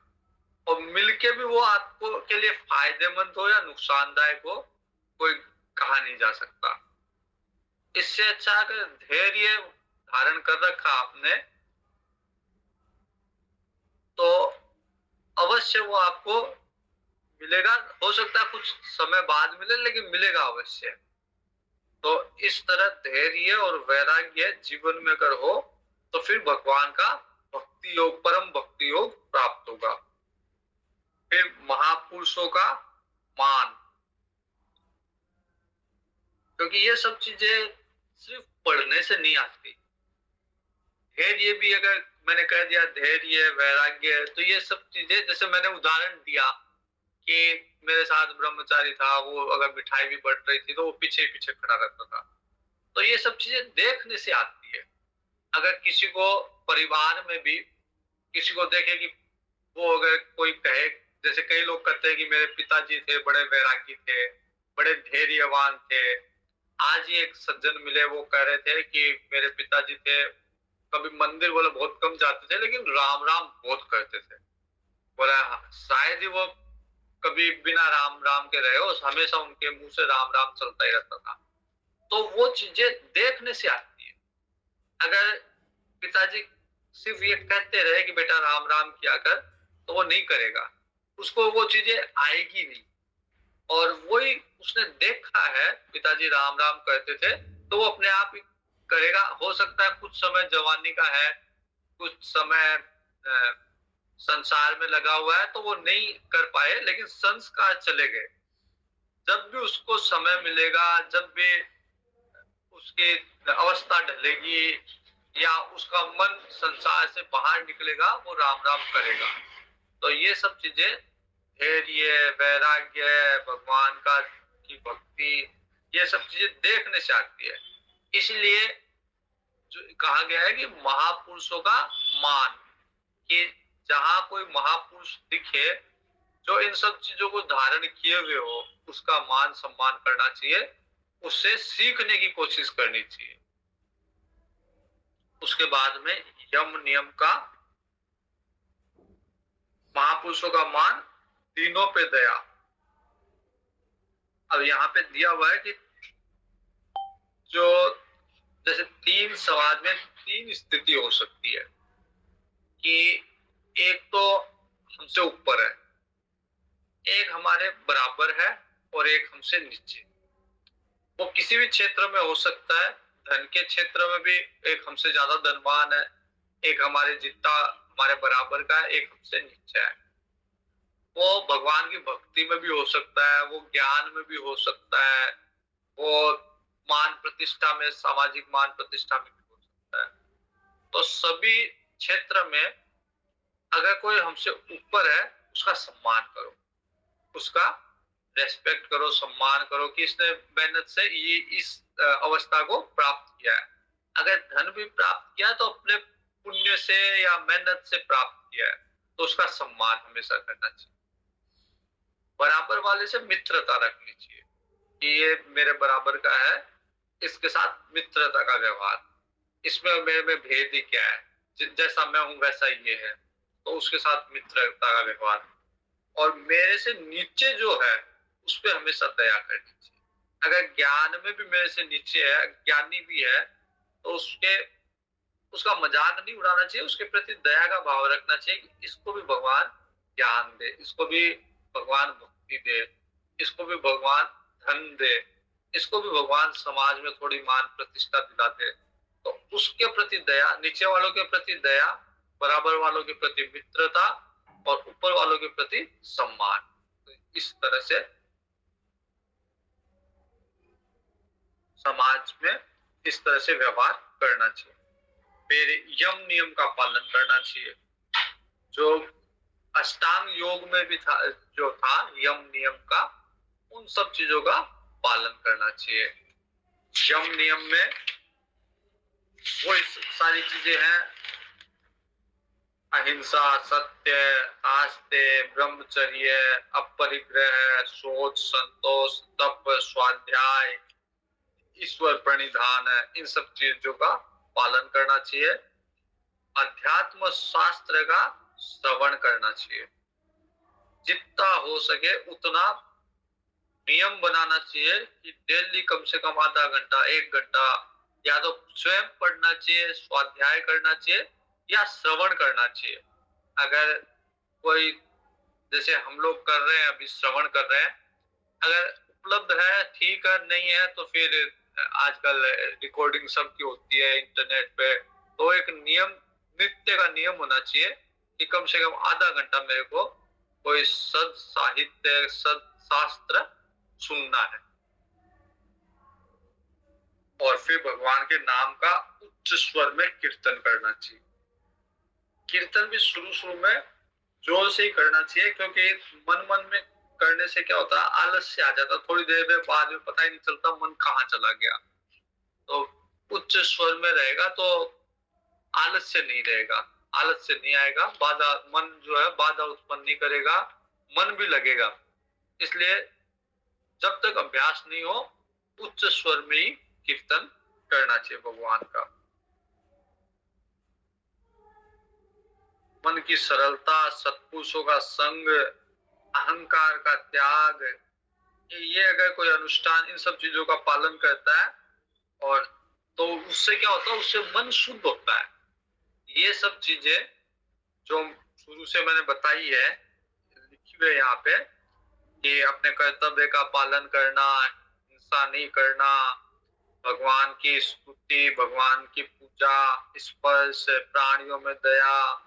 Speaker 1: और मिलके भी वो आपको के लिए फायदेमंद हो या नुकसानदायक हो, कोई कहा नहीं जा सकता। इससे अच्छा अगर धैर्य धारण कर रखा आपने, तो अवश्य वो आपको मिलेगा। हो सकता है कुछ समय बाद मिले, लेकिन मिलेगा अवश्य। तो इस तरह धैर्य और वैराग्य जीवन में अगर हो, तो फिर भगवान का भक्ति योग, परम भक्ति योग प्राप्त होगा। फिर महापुरुषों का मान, क्योंकि ये सब चीजें सिर्फ पढ़ने से नहीं आती। धैर्य भी अगर मैंने कह दिया, धैर्य वैराग्य, तो ये सब चीजें, जैसे मैंने उदाहरण दिया कि मेरे साथ ब्रह्मचारी था, वो अगर मिठाई भी बट रही थी तो वो पीछे पीछे खड़ा रहता था। तो ये सब चीजें देखने से आती है। अगर किसी को परिवार में भी किसी को देखे कि वो अगर कोई कहे, जैसे कई लोग कहते हैं कि मेरे पिताजी थे, बड़े वैरागी थे, बड़े धैर्यवान थे। आज ही एक सज्जन मिले, वो कह रहे थे कि मेरे पिताजी थे, कभी मंदिर बोले बहुत कम जाते थे, लेकिन राम राम बहुत करते थे। बोला शायद ही वो कभी बिना राम राम के रहे हो, हमेशा उनके मुंह से राम राम चलता ही रहता था। तो वो चीजें देखने से आती है। अगर पिताजी सिर्फ ये कहते रहे कि बेटा राम राम किया कर, तो वो नहीं करेगा, उसको वो चीजें आएगी नहीं। और वही उसने देखा है, पिताजी राम राम करते थे, तो वो अपने आप ही करेगा। हो सकता है कुछ समय जवानी का है, कुछ समय संसार में लगा हुआ है, तो वो नहीं कर पाए, लेकिन संस्कार चले गए। जब भी उसको समय मिलेगा, जब भी उसकी अवस्था ढलेगी या उसका मन संसार से बाहर निकलेगा, वो राम राम करेगा। तो ये सब चीजें, धैर्य, वैराग्य, भगवान का की भक्ति, ये सब चीजें देखने से आती है। इसलिए जो कहा गया है कि महापुरुषों का मान, कि जहां कोई महापुरुष दिखे जो इन सब चीजों को धारण किए हुए हो, उसका मान सम्मान करना चाहिए, उससे सीखने की कोशिश करनी चाहिए। उसके बाद में यम नियम का, महापुरुषों का मान, तीनों पे दया। अब यहाँ पे दिया हुआ है कि जो जैसे तीन समाज में तीन स्थिति हो सकती है, कि एक तो हमसे ऊपर है, एक हमारे बराबर है, और एक हमसे नीचे। वो किसी भी क्षेत्र में हो सकता है। धन के क्षेत्र में भी एक हमसे ज्यादा धनवान है, एक हमारे जितना हमारे बराबर का है, एक हमसे नीचे है। वो भगवान की भक्ति में भी हो सकता है, वो ज्ञान में भी हो सकता है, वो मान प्रतिष्ठा में, सामाजिक मान प्रतिष्ठा में भी हो सकता है। तो सभी क्षेत्र में अगर कोई हमसे ऊपर है, उसका सम्मान करो, उसका रेस्पेक्ट करो, सम्मान करो, कि इसने मेहनत से ये इस अवस्था को प्राप्त किया है। अगर धन भी प्राप्त किया तो अपने पुण्य से या मेहनत से प्राप्त किया है, तो उसका सम्मान हमेशा करना चाहिए। बराबर वाले से मित्रता रखनी चाहिए, कि ये मेरे बराबर का है, इसके साथ मित्रता का व्यवहार, इसमें मेरे में भेद ही क्या है, जैसा मैं हूं वैसा ये है, तो उसके साथ मित्रता का व्यवहार। और मेरे से नीचे जो है, उस पर हमेशा दया करनी चाहिए। अगर ज्ञान में भी मेरे से नीचे है, ज्ञानी भी है, तो उसका मजाक नहीं उड़ाना चाहिए, उसके प्रति दया का भाव रखना चाहिए कि इसको भी भगवान ज्ञान दे, इसको भी भगवान भक्ति दे, इसको भी भगवान धन दे, इसको भी भगवान समाज में थोड़ी मान प्रतिष्ठा दिला दे। तो उसके प्रति दया, नीचे वालों के प्रति दया, बराबर वालों के प्रति मित्रता, और ऊपर वालों के प्रति सम्मान। तो इस तरह से समाज में इस तरह से व्यवहार करना चाहिए। फिर यम नियम का पालन करना चाहिए, जो अष्टांग योग में भी था, जो था यम नियम का, उन सब चीजों का पालन करना चाहिए। यम नियम में वो सारी चीजें हैं अहिंसा, सत्य, आस्ते, ब्रह्मचर्य, अपरिग्रह, शोच, संतोष, तप, स्वाध्याय, ईश्वर प्रणिधान, इन सब चीजों का पालन करना चाहिए। अध्यात्म शास्त्र का श्रवण करना चाहिए। जितना हो सके उतना नियम बनाना चाहिए कि डेली कम से कम आधा घंटा, 1 घंटा या तो स्वयं पढ़ना चाहिए, स्वाध्याय करना चाहिए या श्रवण करना चाहिए। अगर कोई, जैसे हम लोग कर रहे हैं अभी श्रवण कर रहे हैं, अगर उपलब्ध है ठीक है, नहीं है तो फिर आजकल रिकॉर्डिंग सबकी होती है इंटरनेट पे, तो एक नियम, नित्य का नियम होना चाहिए कि कम से कम आधा घंटा मेरे को कोई सद साहित्य, सद शास्त्र सुनना है। और फिर भगवान के नाम का उच्च स्वर में कीर्तन करना चाहिए। कीर्तन भी शुरू शुरू में जोर से ही करना चाहिए, क्योंकि मन मन में करने से क्या होता है, आलस्य आ जाता, थोड़ी देर में बाद में पता ही नहीं चलता मन कहाँ चला गया। तो उच्च स्वर में रहेगा तो आलस्य नहीं रहेगा, आलस्य नहीं आएगा, बाधा, मन जो है बाधा उत्पन्न नहीं करेगा, मन भी लगेगा। इसलिए जब तक अभ्यास नहीं हो उच्च स्वर में ही कीर्तन करना चाहिए भगवान का। मन की सरलता, सत्पुरुषों का संग, अहंकार का त्याग, ये अगर कोई अनुष्ठान इन सब चीजों का पालन करता है, और तो उससे क्या होता है, उससे मन शुद्ध होता है। ये सब चीजें जो शुरू से मैंने बताई है, लिखी हुई है यहाँ पे, कि अपने कर्तव्य का पालन करना, हिंसा नहीं करना, भगवान की स्तुति, भगवान की पूजा, स्पर्श, प्राणियों में दया,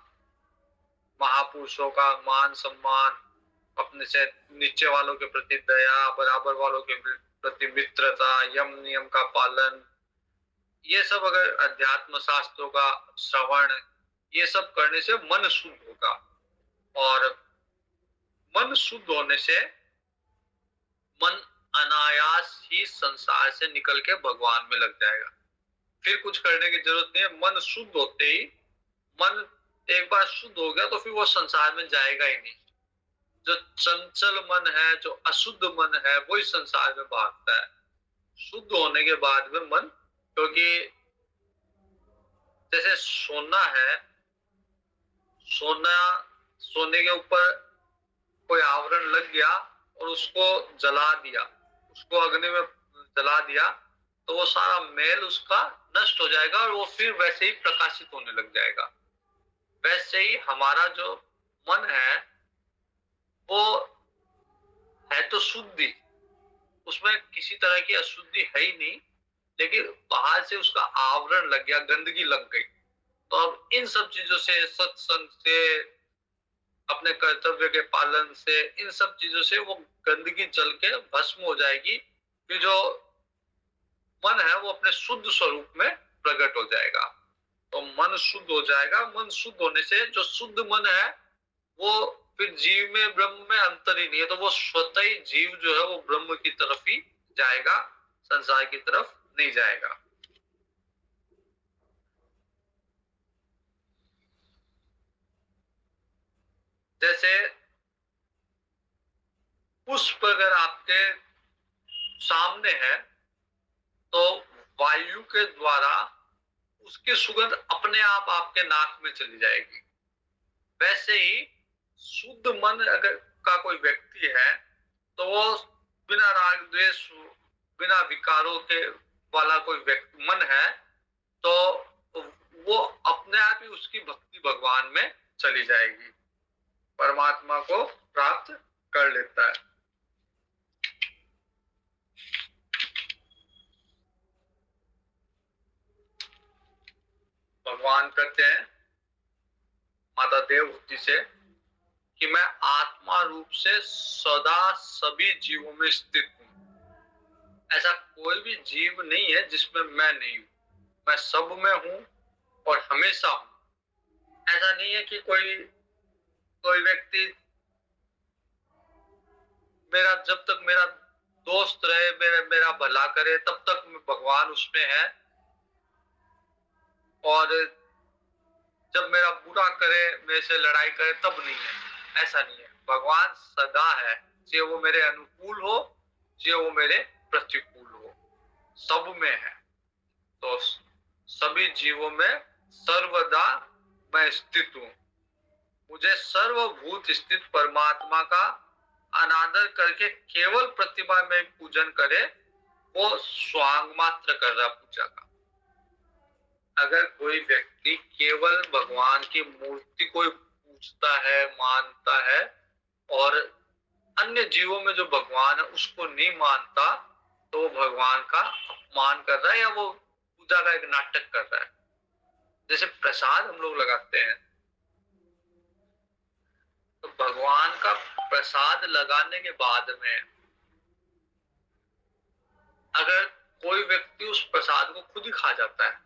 Speaker 1: महापुरुषों का मान सम्मान, अपने से नीचे वालों के प्रति दया, बराबर वालों के प्रति मित्रता, यम नियम का पालन, ये सब अगर अध्यात्म शास्त्रों का श्रवण, ये सब करने से मन शुद्ध होगा। और मन शुद्ध होने से मन अनायास ही संसार से निकल के भगवान में लग जाएगा। फिर कुछ करने की जरूरत नहीं है। मन शुद्ध होते ही, मन एक बार शुद्ध हो गया तो फिर वो संसार में जाएगा ही नहीं। जो चंचल मन है, जो अशुद्ध मन है, वही संसार में भागता है। शुद्ध होने के बाद में मन, क्योंकि जैसे सोना है, सोना, सोने के ऊपर कोई आवरण लग गया और उसको जला दिया, उसको अग्नि में जला दिया, तो वो सारा मैल उसका नष्ट हो जाएगा और वो फिर वैसे ही प्रकाशित होने लग जाएगा। वैसे ही हमारा जो मन है वो है तो शुद्धि, उसमें किसी तरह की अशुद्धि है ही नहीं, लेकिन बाहर से उसका आवरण लग गया, गंदगी लग गई। तो अब इन सब चीजों से, सत्संग से, अपने कर्तव्य के पालन से, इन सब चीजों से वो गंदगी जल के भस्म हो जाएगी। फिर जो मन है वो अपने शुद्ध स्वरूप में प्रकट हो जाएगा। तो मन शुद्ध हो जाएगा। मन शुद्ध होने से जो शुद्ध मन है वो फिर जीव में ब्रह्म में अंतर ही नहीं है, तो वो स्वतः ही जीव जो है वो ब्रह्म की तरफ ही जाएगा, संसार की तरफ नहीं जाएगा। जैसे पुष्प अगर आपके सामने है तो वायु के द्वारा उसकी सुगंध अपने आप आपके नाक में चली जाएगी। वैसे ही शुद्ध मन अगर का कोई व्यक्ति है तो वो बिना राग द्वेष, बिना विकारों के वाला कोई व्यक्ति मन है, तो वो अपने आप ही उसकी भक्ति भगवान में चली जाएगी, परमात्मा को प्राप्त कर लेता है। भगवान कहते हैं माता देवहूति से कि मैं आत्मा रूप से सदा सभी जीवों में स्थित हूं। ऐसा कोई भी जीव नहीं है जिसमें मैं नहीं हूं, मैं सब में हूं और हमेशा हूं। ऐसा नहीं है कि कोई कोई व्यक्ति मेरा, जब तक मेरा दोस्त रहे, मेरा भला करे, तब तक भगवान उसमें है, और जब मेरा बुरा करे, मेरे से लड़ाई करे तब नहीं है, ऐसा नहीं है। भगवान सदा है, चाहे वो मेरे अनुकूल हो चाहे वो मेरे प्रतिकूल हो, सब में है। तो सभी जीवों में सर्वदा मैं स्थित हूँ। मुझे सर्वभूत स्थित परमात्मा का अनादर करके केवल प्रतिमा में पूजन करे, वो स्वांग मात्र कर रहा पूजा का। अगर कोई व्यक्ति केवल भगवान की मूर्ति को पूजता है, मानता है, और अन्य जीवों में जो भगवान है उसको नहीं मानता, तो भगवान का अपमान कर रहा है या वो पूजा का एक नाटक कर रहा है। जैसे प्रसाद हम लोग लगाते हैं, तो भगवान का प्रसाद लगाने के बाद में अगर कोई व्यक्ति उस प्रसाद को खुद ही खा जाता है,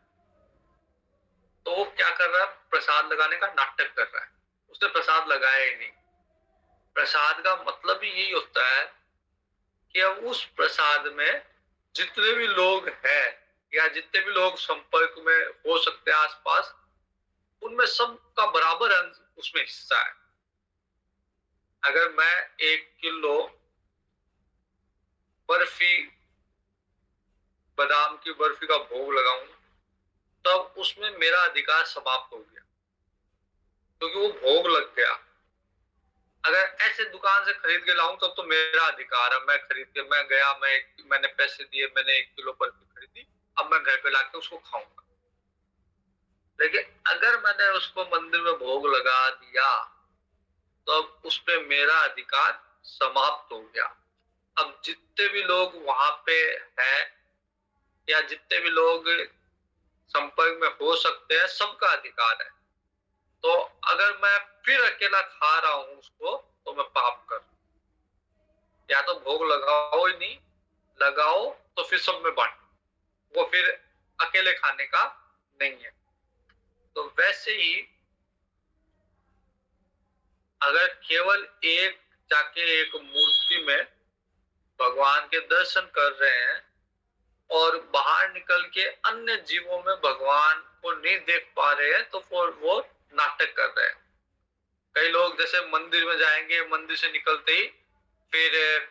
Speaker 1: तो वो क्या कर रहा है? प्रसाद लगाने का नाटक कर रहा है, उसने प्रसाद लगाया ही नहीं। प्रसाद का मतलब ही यही होता है कि अब उस प्रसाद में जितने भी लोग हैं या जितने भी लोग संपर्क में हो सकते हैं आसपास, उनमें सबका बराबर अंश उसमें हिस्सा है। अगर मैं 1 किलो बर्फी, बादाम की बर्फी का भोग लगाऊं, तब उसमें मेरा अधिकार समाप्त हो गया, क्योंकि वो भोग लग गया। अगर ऐसे दुकान से खरीद के लाऊं तब तो मेरा अधिकार है, मैं खरीद के मैं गया, मैंने पैसे दिए, मैंने 1 किलो बर्फी खरीदी, अब मैं घर पे लाके उसको खाऊंगा। लेकिन अगर मैंने उसको मंदिर में भोग लगा दिया, तो अब उस पे मेरा अधिकार समाप्त हो गया। अब जितने भी लोग वहां पे हैं या जितने भी लोग संपर्क में हो सकते हैं, सबका अधिकार है। तो अगर मैं फिर अकेला खा रहा हूं उसको, तो मैं पाप कर, या तो भोग लगाओ ही नहीं, लगाओ तो फिर सब में बांटो, वो फिर अकेले खाने का नहीं है। तो वैसे ही अगर केवल एक जाके एक मूर्ति में भगवान के दर्शन कर रहे हैं और बाहर निकल के अन्य जीवों में भगवान को नहीं देख पा रहे हैं, तो वो नाटक कर रहे हैं। कई लोग जैसे मंदिर में जाएंगे, मंदिर से निकलते ही फिर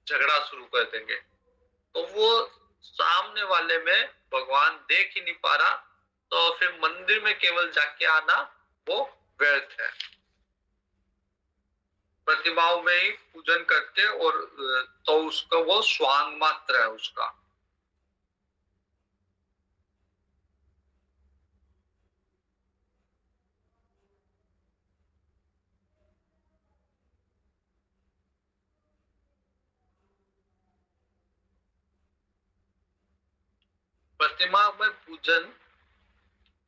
Speaker 1: झगड़ा शुरू कर देंगे, तो वो सामने वाले में भगवान देख ही नहीं पा रहा, तो फिर मंदिर में केवल जाके आना वो व्यर्थ है। प्रतिमाओं में ही पूजन करके, और तो उसका वो स्वांग मात्र है उसका। प्रतिमा में पूजन,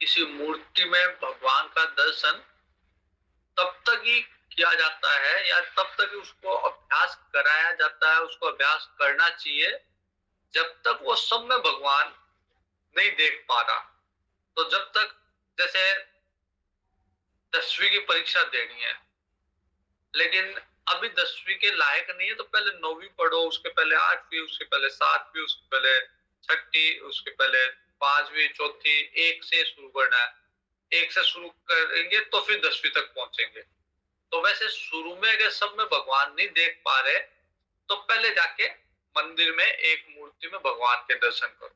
Speaker 1: किसी मूर्ति में भगवान का दर्शन तब तक ही किया जाता है या तब तक ही उसको अभ्यास कराया जाता है, उसको अभ्यास करना चाहिए, जब तक वो सब में भगवान नहीं देख पा रहा। तो जब तक जैसे 10वीं की परीक्षा देनी है, लेकिन अभी 10वीं के लायक नहीं है, तो पहले 9वीं पढ़ो, उसके पहले 8वीं, उसके पहले 7वीं, उसके पहले 6ठी, उसके पहले 5वीं, चौथी, 1 से शुरू करना है। 1 से शुरू करेंगे तो फिर 10वीं तक पहुंचेंगे। तो वैसे शुरू में अगर सब में भगवान नहीं देख पा रहे, तो पहले जाके मंदिर में एक मूर्ति में भगवान के दर्शन करो,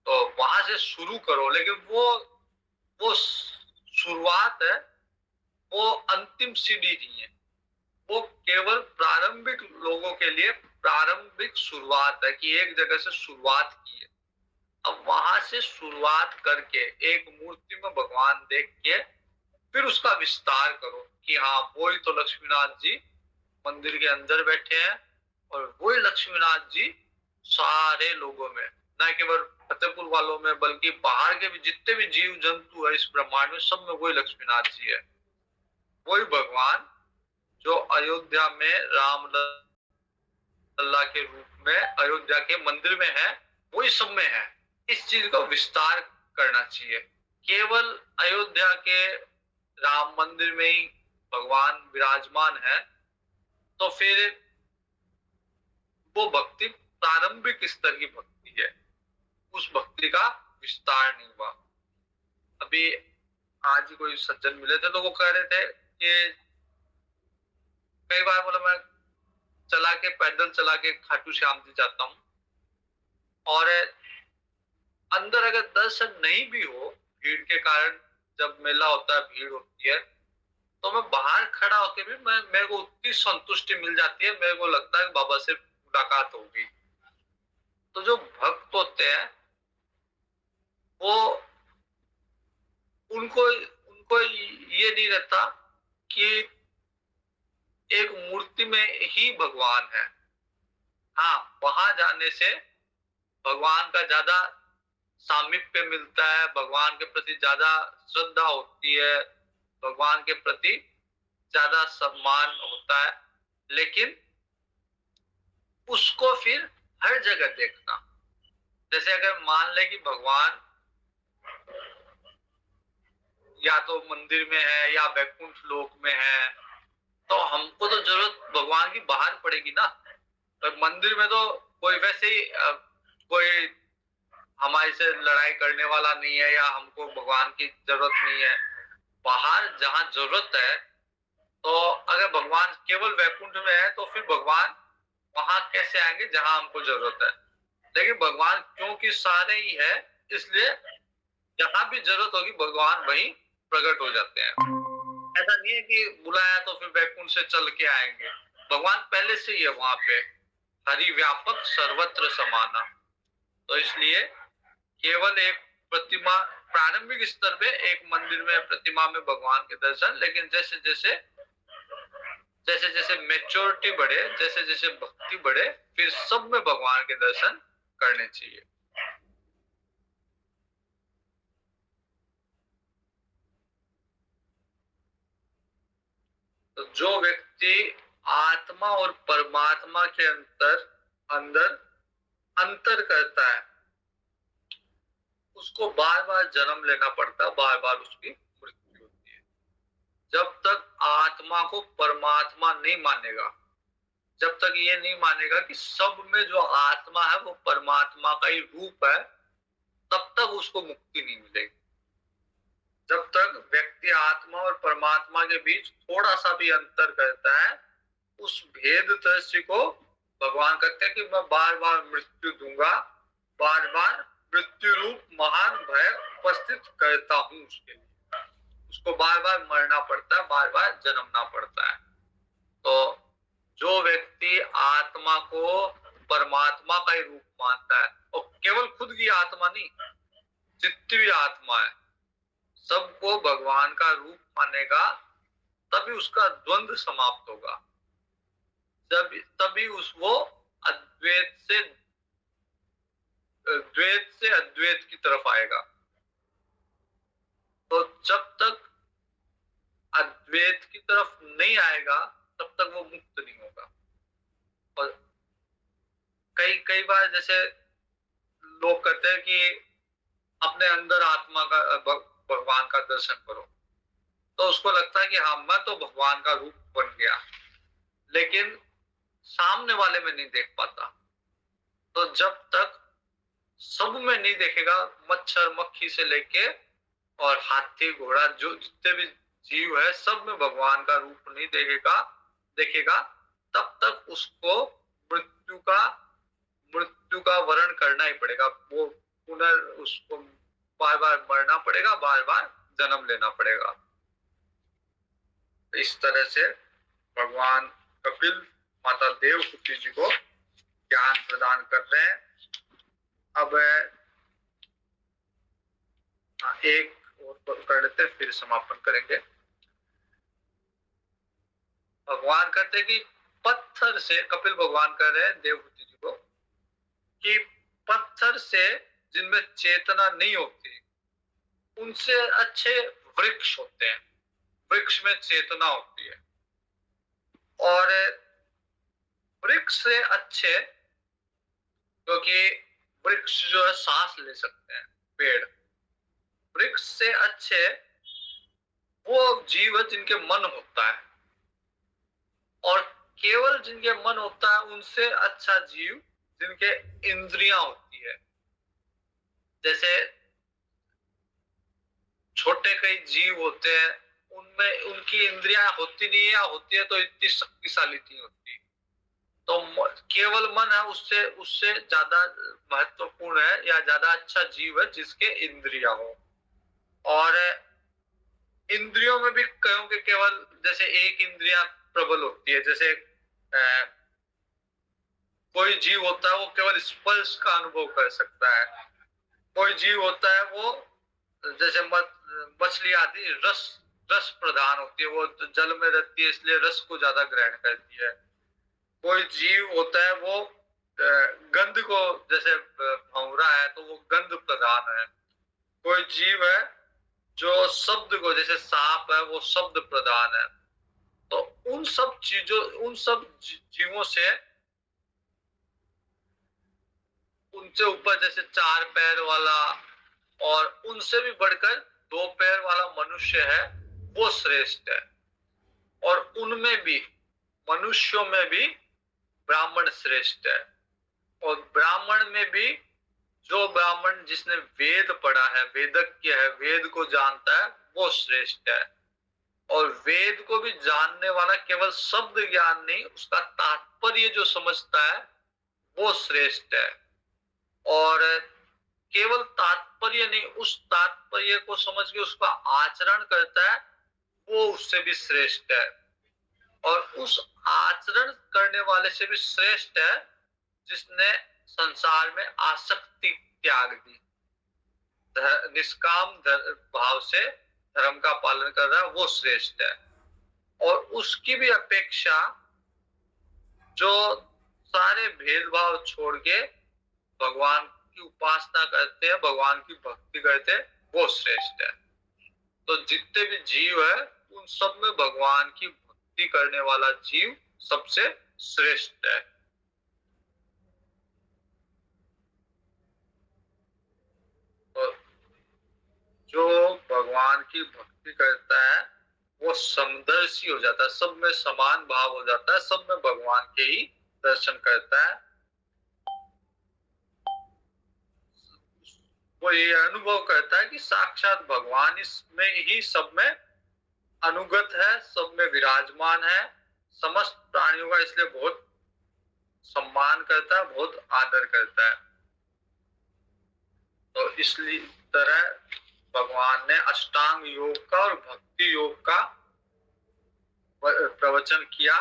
Speaker 1: तो वहां से शुरू करो। लेकिन वो शुरुआत है, वो अंतिम सीढ़ी नहीं है, वो केवल प्रारंभिक लोगों के लिए प्रारंभिक शुरुआत है कि एक जगह से शुरुआत की है। अब वहां से शुरुआत करके एक मूर्ति में भगवान देख के फिर उसका विस्तार करो कि हाँ, वही तो लक्ष्मीनाथ जी मंदिर के अंदर बैठे हैं, और वही लक्ष्मीनाथ जी सारे लोगों में, न केवल फतेहपुर वालों में, बल्कि बाहर के भी जितने भी जीव जंतु है इस ब्रह्मांड में, सब में वही लक्ष्मीनाथ जी है। वही भगवान जो अयोध्या में राम लल्ला के रूप में अयोध्या के मंदिर में है, वही सब में है। इस चीज को विस्तार करना चाहिए। केवल अयोध्या के राम मंदिर में ही भगवान विराजमान है, तो फिर वो भक्ति प्रारंभिक स्तर की भक्ति है, उस भक्ति का विस्तार नहीं हुआ। अभी आज ही कोई सज्जन मिले थे तो वो कह रहे थे कि कई बार बोला मैं पैदल चला के खाटू श्याम जी जाता हूँ, और अंदर अगर दर्शन नहीं भी हो भीड़ के कारण, जब मेला होता है भीड़ होती है, तो मैं बाहर खड़ा होकर भी मेरे को उतनी संतुष्टि मिल जाती है, मेरे को लगता है कि बाबा से मुलाकात होगी। तो जो भक्त होते हैं वो, उनको उनको ये नहीं रहता कि एक मूर्ति में ही भगवान है। हाँ, वहां जाने से भगवान का ज्यादा सामीप्य मिलता है, भगवान के प्रति ज्यादा श्रद्धा होती है, भगवान के प्रति ज्यादा सम्मान होता है। लेकिन उसको फिर हर जगह देखना, जैसे अगर मान ले कि भगवान या तो मंदिर में है या वैकुंठ लोक में है, तो हमको तो जरूरत भगवान की बाहर पड़ेगी ना। तो मंदिर में तो कोई वैसे ही कोई हमारे से लड़ाई करने वाला नहीं है, या हमको भगवान की जरूरत नहीं है। बाहर जहाँ जरूरत है, तो अगर भगवान केवल वैकुंठ में है तो फिर भगवान वहां कैसे आएंगे जहां हमको जरूरत है। लेकिन भगवान क्योंकि सारे ही है, इसलिए जहां भी जरूरत होगी भगवान वहीं प्रकट हो जाते हैं। ऐसा नहीं है कि बुलाया तो फिर वैकुंठ से चल के आएंगे, भगवान पहले से ही है वहां पे। हरि व्यापक सर्वत्र समाना। तो इसलिए केवल एक प्रतिमा, प्रारंभिक स्तर पे एक मंदिर में प्रतिमा में भगवान के दर्शन, लेकिन जैसे जैसे जैसे जैसे मेच्योरिटी बढ़े, जैसे जैसे भक्ति बढ़े, फिर सब में भगवान के दर्शन करने चाहिए। तो जो व्यक्ति आत्मा और परमात्मा के अंदर अंतर करता है, उसको बार बार जन्म लेना पड़ता है, बार बार उसकी मृत्यु होती है। जब तक आत्मा को परमात्मा नहीं मानेगा, जब तक ये नहीं मानेगा कि सब में जो आत्मा है वो परमात्मा का ही रूप है, तब तक उसको मुक्ति नहीं मिलेगी। जब तक व्यक्ति आत्मा और परमात्मा के बीच थोड़ा सा भी अंतर करता है, उस भेद दृष्टि को भगवान कहते हैं कि मैं बार बार मृत्यु दूंगा, बार बार मृत्यु रूप महान भय उपस्थित करता हूं उसके लिए। उसको बार बार मरना पड़ता है, बार बार जन्मना पड़ता है। तो जो व्यक्ति आत्मा को परमात्मा का ही रूप मानता है, और केवल खुद की आत्मा नहीं, जितनी भी आत्मा है सबको भगवान का रूप मानेगा, तभी उसका द्वंद्व समाप्त होगा। तभी वो अद्वैत से द्वैत से अद्वैत की तरफ आएगा। तो जब तक अद्वैत की तरफ नहीं आएगा तब तक वो मुक्त नहीं होगा। और कई कई बार जैसे लोग कहते हैं कि अपने अंदर आत्मा का भगवान का दर्शन करो, तो उसको लगता है कि हाँ मैं तो भगवान का रूप बन गया, लेकिन सामने वाले में नहीं देख पाता। तो जब तक सब में नहीं देखेगा, मच्छर मक्खी से लेके और हाथी घोड़ा जो जितने भी जीव है सब में भगवान का रूप नहीं देखेगा, तब तक उसको मृत्यु का वर्ण करना ही पड़ेगा। वो उसको बार बार मरना पड़ेगा, बार बार जन्म लेना पड़ेगा। इस तरह से भगवान कपिल माता देवहूति जी को ज्ञान प्रदान कर रहे हैं। अब एक और कर लेते हैं, फिर समापन करेंगे। भगवान कहते हैं कि पत्थर से, कपिल भगवान कह रहे हैं देवहूति जी को कि पत्थर से जिनमें चेतना नहीं होती, उनसे अच्छे वृक्ष होते हैं, वृक्ष में चेतना होती है। और वृक्ष से अच्छे, क्योंकि वृक्ष जो है सांस ले सकते हैं, पेड़, वृक्ष से अच्छे वो जीव है जिनके मन होता है, और केवल जिनके मन होता है उनसे अच्छा जीव जिनके इंद्रियां होती है। जैसे छोटे कई जीव होते हैं, उनमें उनकी इंद्रियां होती नहीं है, या होती है तो इतनी शक्तिशाली नहीं होती। तो केवल मन है उससे उससे ज्यादा महत्वपूर्ण है या ज्यादा अच्छा जीव है जिसके इंद्रिया हो। और इंद्रियों में भी कहो कि केवल जैसे एक इंद्रिया प्रबल होती है, जैसे कोई जीव होता है वो केवल स्पर्श का अनुभव कर सकता है। कोई जीव होता है वो जैसे मछली आदि रस रस प्रधान होती है, वो जल में रहती है इसलिए रस को ज्यादा ग्रहण करती है। कोई जीव होता है वो गंध को, जैसे भंवरा है तो वो गंध प्रधान है। कोई जीव है जो शब्द को, जैसे सांप है वो शब्द प्रधान है। तो उन सब चीजों, उन सब जीवों से, उनसे ऊपर जैसे चार पैर वाला और उनसे भी बढ़कर दो पैर वाला मनुष्य है, वो श्रेष्ठ है। और उनमें भी, मनुष्यों में भी ब्राह्मण श्रेष्ठ है। और ब्राह्मण में भी जो ब्राह्मण जिसने वेद पढ़ा है, वेदज्ञ है, वेद को जानता है, वो श्रेष्ठ है। और वेद को भी जानने वाला केवल शब्द ज्ञान नहीं, उसका तात्पर्य जो समझता है वो श्रेष्ठ है। और केवल तात्पर्य नहीं, उस तात्पर्य को समझ के उसका आचरण करता है, वो उससे भी श्रेष्ठ है। और उस आचरण करने वाले से भी श्रेष्ठ है जिसने संसार में आसक्ति त्याग दी, निष्काम भाव से धर्म का पालन कर रहा है, वो श्रेष्ठ है। और उसकी भी अपेक्षा जो सारे भेदभाव छोड़ के भगवान की उपासना करते हैं, भगवान की भक्ति करते हैं, वो श्रेष्ठ है। तो जितने भी जीव है उन सब में भगवान की भक्ति करने वाला जीव सबसे श्रेष्ठ है। तो जो भगवान की भक्ति करता है वो समदर्शी हो जाता है, सब में समान भाव हो जाता है, सब में भगवान के ही दर्शन करता है। वो ये अनुभव करता है कि साक्षात भगवान इसमें ही सब में अनुगत है, सब में विराजमान है। समस्त प्राणियों का इसलिए बहुत सम्मान करता है, बहुत आदर करता है। तो इसलिए तरह भगवान ने अष्टांग योग का और भक्ति योग का प्रवचन किया।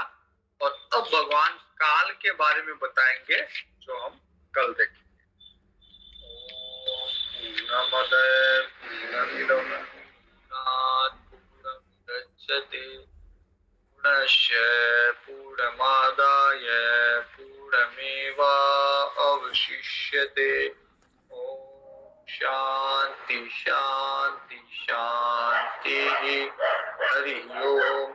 Speaker 1: और अब भगवान काल के बारे में बताएंगे जो हम कल देखेंगे। पूर्णमद पूर्णमिदं पूर्णात् पूर्णमुदच्यते पूर्णस्य पूर्णमादाय पूर्णमेवावशिष्यते। ओम शांति शांति शांति। हरि ओम